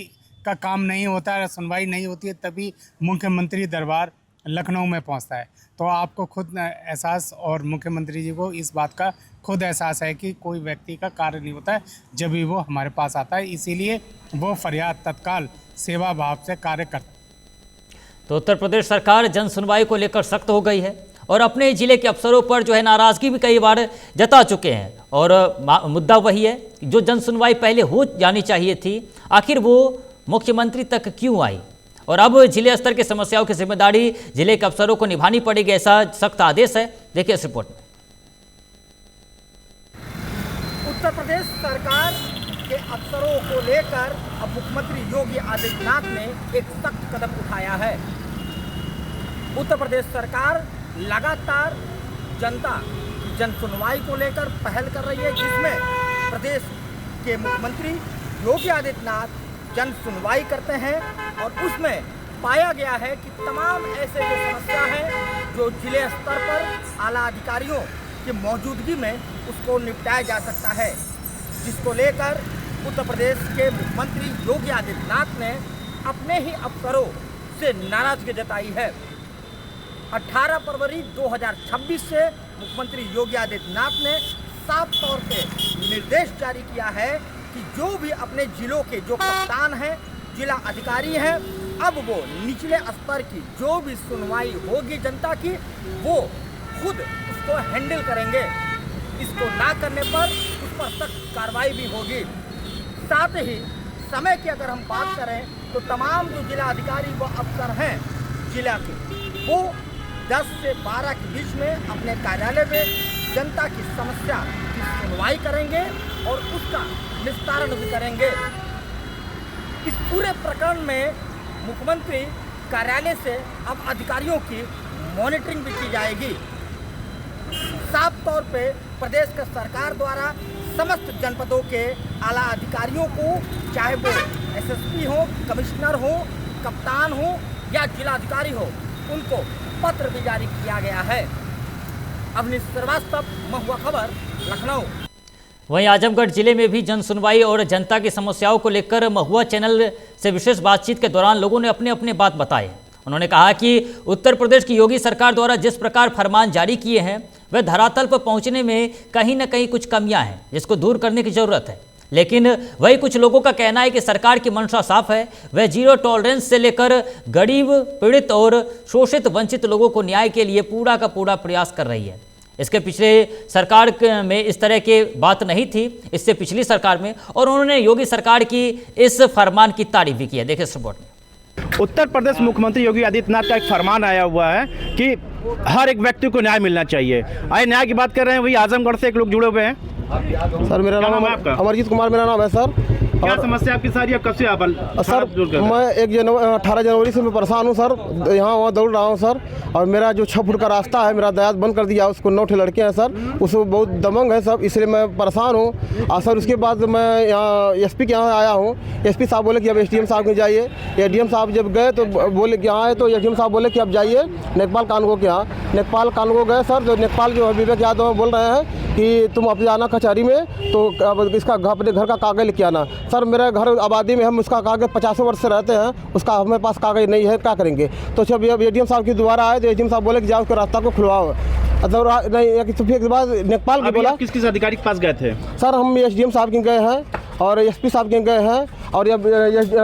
B: का काम नहीं होता है, सुनवाई नहीं होती है, तभी मुख्यमंत्री दरबार लखनऊ में पहुंचता है। तो आपको खुद एहसास और मुख्यमंत्री जी को इस बात का खुद एहसास है कि कोई व्यक्ति का कार्य नहीं होता है जब भी वो हमारे पास आता है, इसीलिए वो फरियाद तत्काल सेवा भाव से कार्य करता है।
A: तो उत्तर प्रदेश सरकार जन सुनवाई को लेकर सख्त हो गई है और अपने जिले के अफसरों पर जो है नाराज़गी भी कई बार जता चुके हैं और मुद्दा वही है जो जन सुनवाई पहले हो जानी चाहिए थी, आखिर वो मुख्यमंत्री तक क्यों आई और अब जिले स्तर की समस्याओं की जिम्मेदारी जिले के अफसरों को निभानी पड़ेगी, ऐसा सख्त आदेश है। देखिए इस रिपोर्ट में।
Q: उत्तर प्रदेश सरकार के अफसरों को लेकर अब मुख्यमंत्री योगी आदित्यनाथ ने एक सख्त कदम उठाया है। उत्तर प्रदेश सरकार लगातार जनता जन सुनवाई को लेकर पहल कर रही है, जिसमें प्रदेश के मुख्यमंत्री योगी आदित्यनाथ जन सुनवाई करते हैं और उसमें पाया गया है कि तमाम ऐसे जो समस्या है जो जिले स्तर पर आला अधिकारियों की मौजूदगी में उसको निपटाया जा सकता है, जिसको लेकर उत्तर प्रदेश के मुख्यमंत्री योगी आदित्यनाथ ने अपने ही अफसरों से नाराजगी जताई है। 18 फरवरी 2026 से मुख्यमंत्री योगी आदित्यनाथ ने साफ तौर पे निर्देश जारी किया है कि जो भी अपने जिलों के जो कप्तान हैं, जिला अधिकारी हैं, अब वो निचले स्तर की जो भी सुनवाई होगी जनता की वो खुद उसको हैंडल करेंगे। इसको ना करने पर उस पर सख्त कार्रवाई भी होगी। साथ ही समय की अगर हम बात करें तो तमाम जो जिला अधिकारी व अफसर हैं जिला के, वो 10 से 12 के बीच में अपने कार्यालय में जनता की समस्या की सुनवाई करेंगे और उसका निस्तारण भी करेंगे। इस पूरे प्रकरण में मुख्यमंत्री कार्यालय से अब अधिकारियों की मॉनिटरिंग भी की जाएगी। साफ तौर पे प्रदेश के सरकार द्वारा समस्त जनपदों के आला अधिकारियों को, चाहे वो एसएसपी हो, कमिश्नर हो, कप्तान हो या जिलाधिकारी हो, उनको पत्र भी जारी किया गया है। अवनीश श्रीवास्तव, महुआ खबर, लखनऊ।
A: वहीं आजमगढ़ जिले में भी जन सुनवाई और जनता की समस्याओं को लेकर महुआ चैनल से विशेष बातचीत के दौरान लोगों ने अपने अपने बात बताए। उन्होंने कहा कि उत्तर प्रदेश की योगी सरकार द्वारा जिस प्रकार फरमान जारी किए हैं वह धरातल पर पहुंचने में कहीं न कहीं कुछ कमियां हैं जिसको दूर करने की जरूरत है। लेकिन वही कुछ लोगों का कहना है कि सरकार की मंशा साफ है, वह जीरो टॉलरेंस से लेकर गरीब, पीड़ित और शोषित वंचित लोगों को न्याय के लिए पूरा का पूरा प्रयास कर रही है। इसके पिछले सरकार में इस तरह की बात नहीं थी, इससे पिछली सरकार में, और उन्होंने योगी सरकार की इस फरमान की तारीफ भी की है। देखिए इस रिपोर्ट में।
R: उत्तर प्रदेश मुख्यमंत्री योगी आदित्यनाथ का एक फरमान आया हुआ है कि हर एक व्यक्ति को न्याय मिलना चाहिए। आइए न्याय की बात कर रहे हैं, वही आजमगढ़ से एक लोग जुड़े हुए हैं।
S: सर मेरा नाम है अमरजीत कुमार, मेरा नाम है सर।
R: क्या समस्या आपकी सारी, कब से आप
S: सर मैं 18 जनवरी से मैं परेशान हूँ सर, यहाँ वहाँ दौड़ रहा हूँ सर। और मेरा जो 6 फुट का रास्ता है, मेरा दयात बंद कर दिया, उसको 9 लड़के हैं सर, उसको बहुत दमंग है सब, इसलिए मैं परेशान हूँ। और सर उसके बाद मैं यहाँ एसपी के यहाँ आया हूँ। एसपी साहब बोले कि अब एसडीएम साहब के जाइए। एडीएम साहब जब गए तो बोले कि यहाँ आए, तो एडीएम साहब बोले कि अब जाइए नेकपाल कानून के यहाँ। नेकपाल कानून गए सर, तो नेकपाल जो विवेक यादव बोल रहे हैं कि तुम अब जाना कचहरी में, तो अब इसका अपने घर का कागज लेके आना। सर मेरा घर आबादी में, हम उसका कागज 50 वर्ष से रहते हैं, उसका हमारे पास कागज नहीं है, क्या करेंगे। तो जब एडीएम साहब की दोबारा आए तो एडीएम साहब बोले कि जाओ उसके रास्ता को खुलवाओ। नहीं, तो फिर के बाद नेकपाल के बोला।
R: किस किस अधिकारी के पास गए थे?
S: सर हम एसडीएम साहब के गए हैं और एसपी साहब के गए हैं, और अब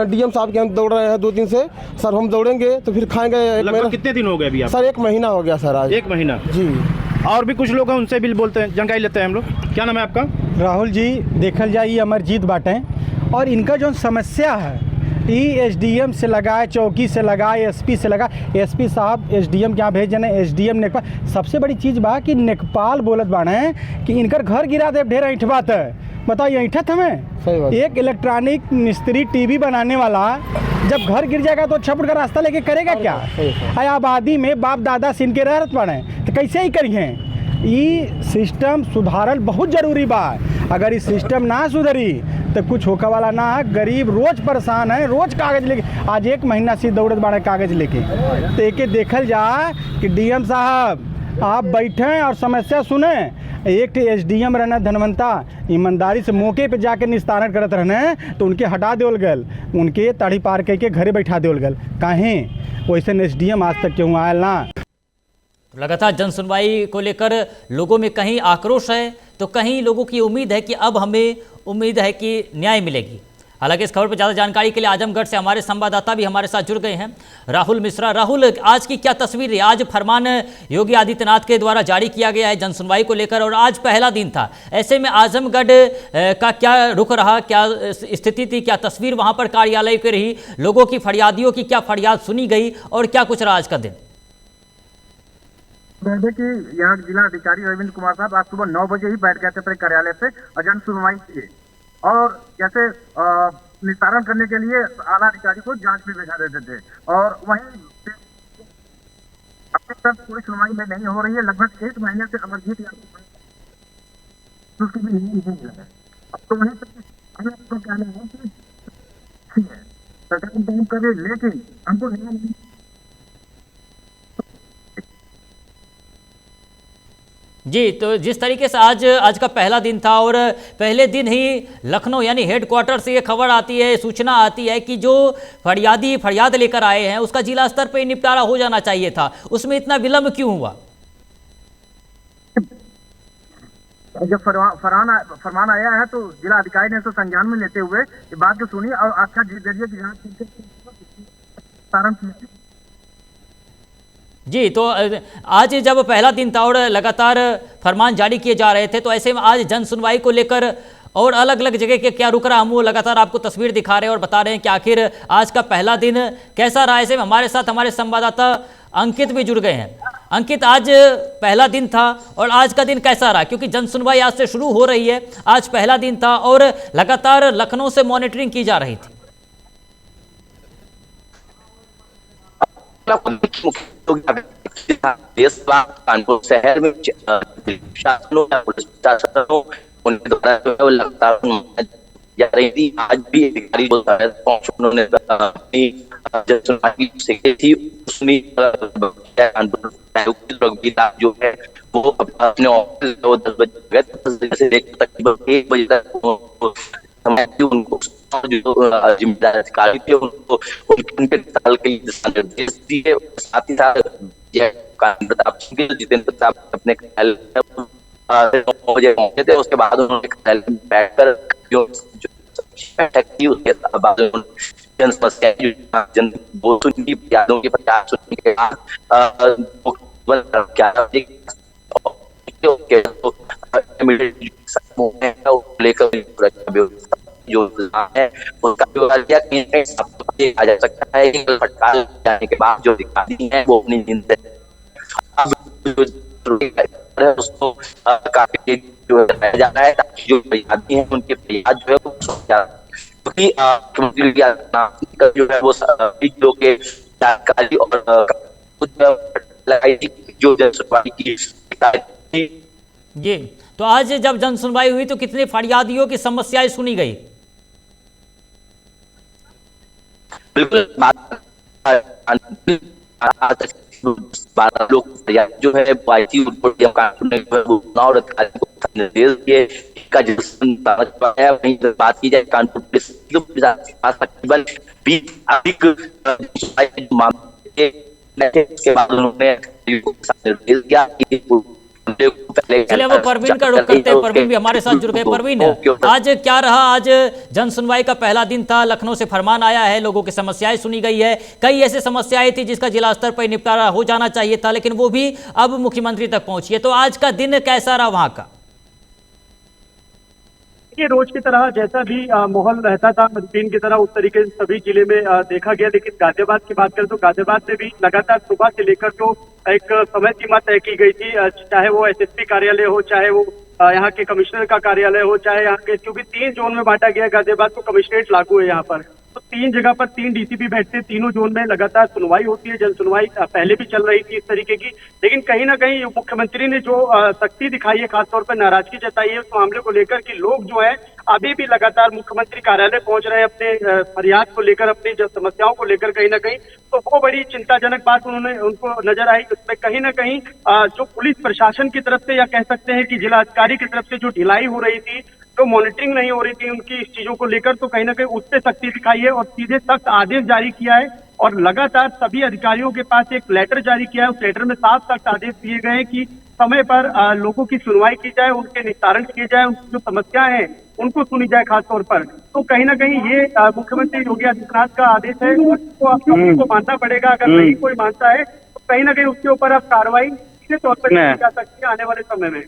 S: डीएम साहब के हम दौड़ रहे हैं 2 दिन से। सर हम दौड़ेंगे तो फिर खाएंगे।
R: लगभग कितने दिन हो गए अभी आप?
S: सर 1 महीना हो गया सर आज।
R: 1 महीना
S: जी।
R: और भी कुछ लोग हैं, उनसे भी बोलते हैं, जानकारी लेते हैं हम लोग। क्या नाम है आपका?
T: राहुल जी। देखल जाए ये अमरजीत बाटे, और इनका जो समस्या है एसडीएम से लगाए, चौकी से लगाए, एसपी से लगाए। एसपी साहब एसडीएम के यहाँ भेज जाने, एसडीएम नेकपाल। सबसे बड़ी चीज़ बा कि नेकपाल बोलत बाड़े कि इनकर घर गिरा दे, ढेर ऐठबात है। बताइए ऐठत हमें? एक इलेक्ट्रॉनिक मिस्त्री टीवी बनाने वाला जब घर गिर जाएगा तो 6 फुट का रास्ता लेके करेगा क्या? आबादी में बाप दादा सिन के रहत पड़े तो कैसे ही करिए? ये सिस्टम सुधारल बहुत जरूरी बा। अगर ये सिस्टम ना सुधरी तो कुछ होने वाला ना है। गरीब रोज परेशान है, रोज कागज लेके, आज 1 महीना से दौड़त बाड़े कागज लेके। तो एक देखल जाए कि डीएम साहब आप बैठें और समस्या सुने। एक एसडीएम रहना धनवंता, ईमानदारी से मौके पे जाके निस्तारण करत रहने, तो उनके हटा देवल गल, उनके ताड़ी पार करके घरे बैठा देवल गल। काहें वैसे एसडीएम आज तक क्यों आयल ना?
A: लगातार जन सुनवाई को लेकर लोगों में कहीं आक्रोश है तो कहीं लोगों की उम्मीद है कि अब हमें उम्मीद है कि न्याय मिलेगी। हालांकि इस खबर पर ज़्यादा जानकारी के लिए आजमगढ़ से हमारे संवाददाता भी हमारे साथ जुड़ गए हैं, राहुल मिश्रा। राहुल, आज की क्या तस्वीर है? आज फरमान योगी आदित्यनाथ के द्वारा जारी किया गया है जन सुनवाई को लेकर, और आज पहला दिन था। ऐसे में आजमगढ़ का क्या रुख रहा, क्या स्थिति थी, क्या तस्वीर वहाँ पर कार्यालय की रही, लोगों की फरियादियों की क्या फरियाद सुनी गई और क्या कुछ रहा आज का दिन?
U: कि यहाँ जिला अधिकारी रविंद्र कुमार साहब आज सुबह 9 बजे ही बैठ गए थे अपने कार्यालय पे और जन सुनवाई की, और जैसे निस्तारण करने के लिए आला अधिकारी को जांच में भेजा देते थे, और वहीं अब तक पूरी सुनवाई में नहीं हो रही है। लगभग 1 महीने से अमरजीत यादव उसकी भी नहीं मिला है। अब तो वहीं तक आपको कहना है कि ठीक है सरकार काम करे, लेकिन हमको नहीं।
A: जी, तो जिस तरीके से आज का पहला दिन था और पहले दिन ही लखनऊ यानी हेडक्वार्टर से ये खबर आती है, सूचना आती है कि जो फरियाद लेकर आए हैं उसका जिला स्तर पर निपटारा हो जाना चाहिए था, उसमें इतना विलंब क्यों हुआ?
U: जब फरमान आया है तो जिला अधिकारी ने तो संज्ञान में लेते हुए ये बात को सुनी और अच्छा जरिए की जांच
A: जी। तो आज जब पहला दिन था और लगातार फरमान जारी किए जा रहे थे, तो ऐसे में आज जन सुनवाई को लेकर और अलग अलग जगह के क्या रुक रहा, हम वो लगातार आपको तस्वीर दिखा रहे हैं और बता रहे हैं कि आखिर आज का पहला दिन कैसा रहा। ऐसे में हमारे साथ हमारे संवाददाता अंकित भी जुड़ गए हैं। अंकित, आज पहला दिन था और आज का दिन कैसा रहा? क्योंकि जन सुनवाई आज से शुरू हो रही है, आज पहला दिन था और लगातार लखनऊ से मॉनिटरिंग की जा रही थी।
M: कानपुर शहर में शासनों या पुलिस प्रशासनों उनके द्वारा लगातार जा रही थी। आज भी अधिकारी उन्होंने जन सुनवाई थी, उसमें जो है वो अपने ऑफिस 10 बजे गए, 10 बजे से लेकर तकरीबन 1 बजे तक उनको जिम्मेदार अधिकारी थे उनको उनके साल के दिशा निर्देश दिए। साथ ही साथ प्रताप सिंह, जितेंद्र प्रताप अपने कार्यालय 9 बजे पहुंचे थे। उसके बाद उन्होंने कार्यालय में बैठकर जो बैठक की, उसके बाद जन समस्या जन वो सुनी, यादों के प्रचार सुनने के बाद लेकर जो है उसका आ जा सकता है। हड़ताल जाने के बाद जो अधिकारी हैं वो अपनी नींद उसको काफी जो है जा रहा है ताकि जो फरियादी हैं उनकी फरियाद जो है वो क्योंकि मुख्यमंत्री योगी आदित्यनाथ जो है वो लोग के जानकारी और लगाई जो जन सुनवाई की
A: जी। तो आज जब जन सुनवाई हुई तो कितने फरियादियों की समस्याएं सुनी गई?
M: बिल्कुल 12 लोग जो है निर्देश दिए का वहीं बात की जाए कानपुर पुलिस तकरीबन 20 अधिक मामले के बाद उन्होंने निर्देश दिया कि
A: चलिए वो परवीन का रुख करते हैं। परवीन भी हमारे साथ जुड़ गए। परवीन, आज क्या रहा? आज जन सुनवाई का पहला दिन था, लखनऊ से फरमान आया है, लोगों की समस्याएं सुनी गई है। कई ऐसी समस्याएं थी जिसका जिला स्तर पर निपटारा हो जाना चाहिए था, लेकिन वो भी अब मुख्यमंत्री तक पहुंची है। तो आज का दिन कैसा रहा वहां का?
C: रोज की तरह जैसा भी माहौल रहता था रूटीन की तरह उस तरीके से सभी जिले में देखा गया। लेकिन गाजियाबाद की बात करें तो गाजियाबाद में भी लगातार सुबह से लेकर जो एक समय सीमा तय की गई थी, चाहे वो एसएसपी कार्यालय हो, चाहे वो यहाँ के कमिश्नर का कार्यालय हो, चाहे यहाँ के, क्योंकि 3 जोन में बांटा गया गाजियाबाद को, कमिश्नरेट लागू है यहाँ पर, तो 3 जगह पर 3 डीसीपी बैठते हैं। तीनों जोन में लगातार सुनवाई होती है। जन सुनवाई पहले भी चल रही थी इस तरीके की, लेकिन कहीं ना कहीं मुख्यमंत्री ने जो सख्ती दिखाई है, खासतौर पर नाराजगी जताई है उस मामले को लेकर कि लोग जो है अभी भी लगातार मुख्यमंत्री कार्यालय पहुंच रहे हैं अपने फरियाद को लेकर, अपनी जो समस्याओं को लेकर कहीं ना कहीं, तो वो बड़ी चिंताजनक बात उनको नजर आई। उसमें कहीं ना कहीं जो पुलिस प्रशासन की तरफ से, या कह सकते हैं कि जिलाधिकारी की तरफ से जो ढिलाई हो रही थी, जो मॉनिटरिंग नहीं हो रही थी उनकी इस चीजों को लेकर, तो कहीं ना कहीं उससे सख्ती दिखाई है और सीधे सख्त आदेश जारी किया है और लगातार सभी अधिकारियों के पास एक लेटर जारी किया है। उस लेटर में साफ सख्त आदेश दिए गए हैं कि समय पर लोगों की सुनवाई की जाए, उनके निस्तारण किए जाए, उनकी जो समस्याएं हैं उनको सुनी जाए खास तौर पर। तो कहीं ना कहीं ये मुख्यमंत्री योगी आदित्यनाथ का आदेश है, उसको आप लोगों को मानना पड़ेगा। अगर नहीं कोई मानता है तो कहीं ना कहीं उसके ऊपर अब कार्रवाई सीधे तौर पर की जा सकती है आने वाले समय में।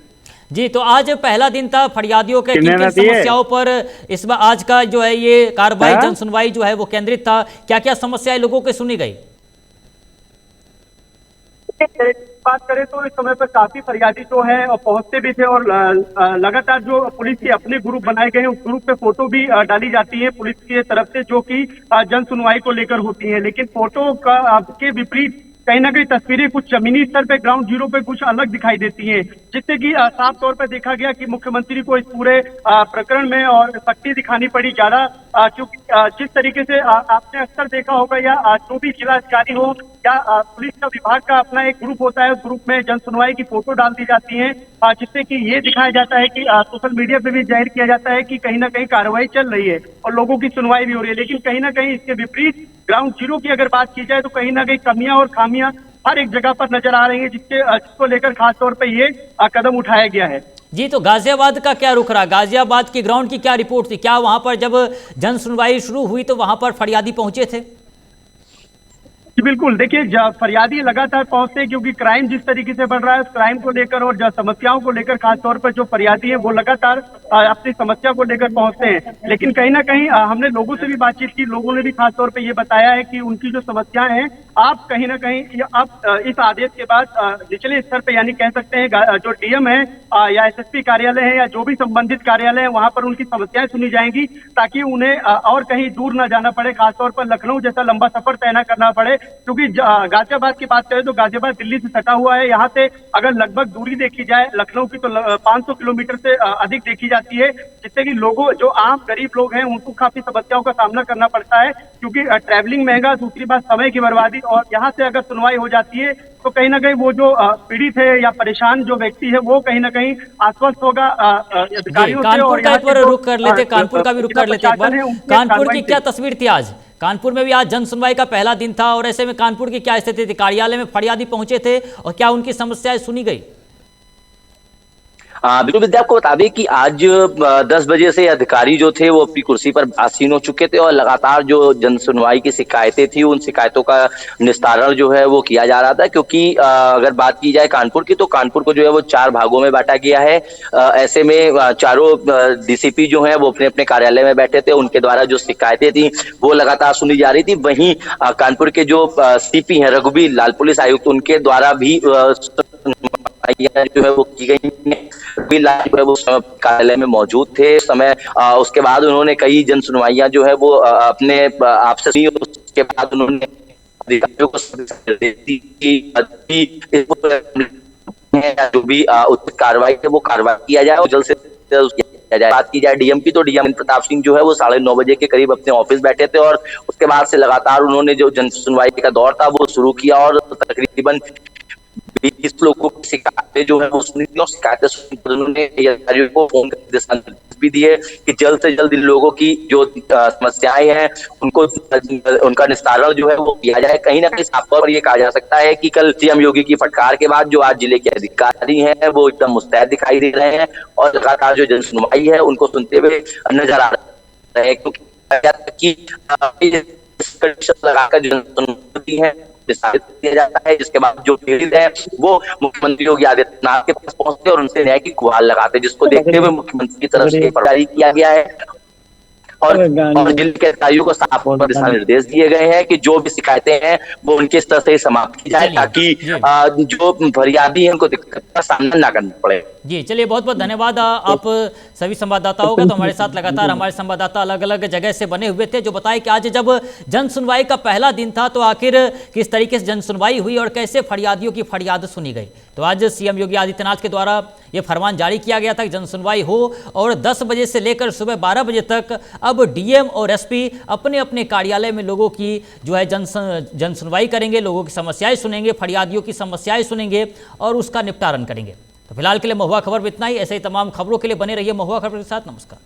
A: जी, तो आज पहला दिन था फरियादियों के किन समस्याओं पर इस बार आज का जो है ये कार्रवाई जन सुनवाई जो है वो केंद्रित था? क्या क्या समस्याएं लोगों की सुनी गई?
C: बात करें तो इस समय पर काफी फरियादी जो है और पहुंचते भी थे और लगातार जो पुलिस के अपने ग्रुप बनाए गए हैं उस ग्रुप पे फोटो भी डाली जाती है पुलिस की तरफ से, जो कि जन सुनवाई को लेकर होती है। लेकिन फोटो का के विपरीत कहीं ना कहीं तस्वीरें कुछ जमीनी स्तर पे, ग्राउंड जीरो पे कुछ अलग दिखाई देती हैं, जिससे कि साफ तौर पर देखा गया कि मुख्यमंत्री को इस पूरे प्रकरण में और सख्ती दिखानी पड़ी ज्यादा, क्योंकि जिस तरीके से आपने अक्सर देखा होगा, या जो भी जिलाधिकारी हो या पुलिस का विभाग का अपना एक ग्रुप होता है, उस ग्रुप में जन सुनवाई की फोटो डाल दी जाती है, जिससे कि ये दिखाया जाता है कि सोशल मीडिया पे भी जाहिर किया जाता है कि कहीं ना कहीं कार्रवाई चल रही है और लोगों की सुनवाई भी हो रही है। लेकिन कहीं ना कहीं इसके विपरीत ग्राउंड जीरो की अगर बात की जाए तो कहीं ना कहीं कमियां और खामियां हर एक जगह पर नजर आ रही है, जिसको लेकर खासतौर पर ये कदम उठाया गया है।
A: जी, तो गाजियाबाद का क्या रुख रहा? गाजियाबाद की ग्राउंड की क्या रिपोर्ट थी? क्या वहां पर जब जन सुनवाई शुरू हुई तो वहां पर फरियादी पहुंचे थे?
C: जी बिल्कुल, देखिए फरियादी लगातार पहुंचते हैं क्योंकि क्राइम जिस तरीके से बढ़ रहा है उस क्राइम को लेकर और समस्याओं को लेकर खासतौर पर जो फरियादी है वो लगातार अपनी समस्या को लेकर पहुंचते हैं। लेकिन कहीं ना कहीं हमने लोगों से भी बातचीत की, लोगों ने भी खासतौर पर ये बताया है कि उनकी जो समस्याएं हैं आप कहीं ना कहीं अब इस आदेश के बाद निचले स्तर पे, यानी कह सकते हैं जो डीएम है या एसएसपी कार्यालय है या जो भी संबंधित कार्यालय है वहां पर उनकी समस्याएं सुनी जाएंगी, ताकि उन्हें और कहीं दूर न जाना पड़े, खासतौर पर लखनऊ जैसा लंबा सफर तय न करना पड़े। क्योंकि गाजियाबाद की बात करें तो गाजियाबाद दिल्ली से सटा हुआ है, यहाँ से अगर लगभग दूरी देखी जाए लखनऊ की तो 500 किलोमीटर से अधिक देखी जाती है, जिससे कि लोगों, जो आम गरीब लोग हैं उनको काफी समस्याओं का सामना करना पड़ता है, क्योंकि ट्रैवलिंग महंगा, दूसरी बात समय की बर्बादी, और यहाँ से अगर सुनवाई हो जाती है तो कहीं ना कहीं वो जो पीड़ित है या परेशान जो व्यक्ति है वो कहीं ना कहीं आश्वस्त होगा अधिकारियों से।
A: कानपुर का एक बार रुख कर लेते, कानपुर का भी रुख कर लेते एक बार। कानपुर की क्या तस्वीर थी आज? कानपुर में भी आज जन सुनवाई का पहला दिन था और ऐसे में कानपुर की क्या स्थिति थी? कार्यालय में फरियादी पहुंचे थे और क्या उनकी समस्याएं सुनी गई?
M: बिल्कुल विद्या, आपको बता दें कि आज 10 बजे से अधिकारी जो थे वो अपनी कुर्सी पर आसीन हो चुके थे और लगातार जो जन सुनवाई की शिकायतें थी उन शिकायतों का निस्तारण जो है वो किया जा रहा था। क्योंकि अगर बात की जाए कानपुर की तो कानपुर को जो है वो 4 भागों में बांटा गया है। ऐसे में चारों डीसीपी जो है वो अपने अपने कार्यालय में बैठे थे, उनके द्वारा जो शिकायतें थी वो लगातार सुनी जा रही थी। वहीं कानपुर के जो सीपी हैं रघुबीर लाल, पुलिस आयुक्त, उनके द्वारा भी सुनवाइयां जो है वो की गई हैं। रवि लाल जो है वो कार्यालय में मौजूद थे समय, उसके बाद उन्होंने कई जन सुनवाइयां जो है वो अपने आपसे सुनी। उसके बाद उन्होंने अधिकारियों को जो भी उचित कार्रवाई है वो कार्रवाई किया जाए और जल्द से जल्द किया जाए। बात की जाए डीएम की, तो डीएम प्रताप सिंह जो है वो 9:30 बजे के करीब अपने ऑफिस बैठे थे और उसके बाद से लगातार उन्होंने जो जन सुनवाई का दौर था वो शुरू किया और तकरीबन 20 लोगों की शिकायतें जो है वो सुनी थी और शिकायतें सुनकर उन्होंने अधिकारियों को फोन कर दिशा निर्देश भी दिए कि जल्द से जल्द इन लोगों की जो समस्याएं हैं उनको उनका निस्तारण जो है वो किया जाए। कहीं ना कहीं साफ तौर पर ये कहा जा सकता है कि कल सीएम योगी की फटकार के बाद जो आज जिले के अधिकारी हैं वो एकदम मुस्तैद दिखाई दे रहे हैं और लगातार जो जन सुनवाई है उनको सुनते हुए नजर आ रहे हैं, क्योंकि लगाकर जन सुनवाई है विस्तारित किया जाता है, जिसके बाद जो पीड़ित है वो मुख्यमंत्री योगी आदित्यनाथ के पास पहुंचते और उनसे न्याय की गुहार लगाते, जिसको देखते हुए मुख्यमंत्री की तरफ से जारी किया गया है और जिले के अधिकारियों को साफ तौर पर दिशा निर्देश दिए गए हैं कि जो भी शिकायतें हैं वो उनके स्तर से समाप्त की जाए ताकि जो फरियादी हैं उनको दिक्कत का सामना ना करना पड़े।
A: जी चलिए, बहुत बहुत धन्यवाद आप सभी संवाददाताओं का। तो हमारे साथ लगातार हमारे संवाददाता अलग अलग जगह से बने हुए थे जो बताए कि आज जब जन सुनवाई का पहला दिन था तो आखिर किस तरीके से जन सुनवाई हुई और कैसे फरियादियों की फरियाद सुनी गई। तो आज सीएम योगी आदित्यनाथ के द्वारा ये फरमान जारी किया गया था कि जन सुनवाई हो और 10 बजे से लेकर सुबह 12 बजे तक अब डीएम और एसपी अपने अपने कार्यालय में लोगों की जो है जन सुनवाई करेंगे, लोगों की समस्याएं सुनेंगे, फरियादियों की समस्याएं सुनेंगे और उसका निपटारण करेंगे। तो फिलहाल के लिए महुआ खबर में इतना ही। ऐसे ही तमाम खबरों के लिए बने रहिए महुआ खबर के साथ। नमस्कार।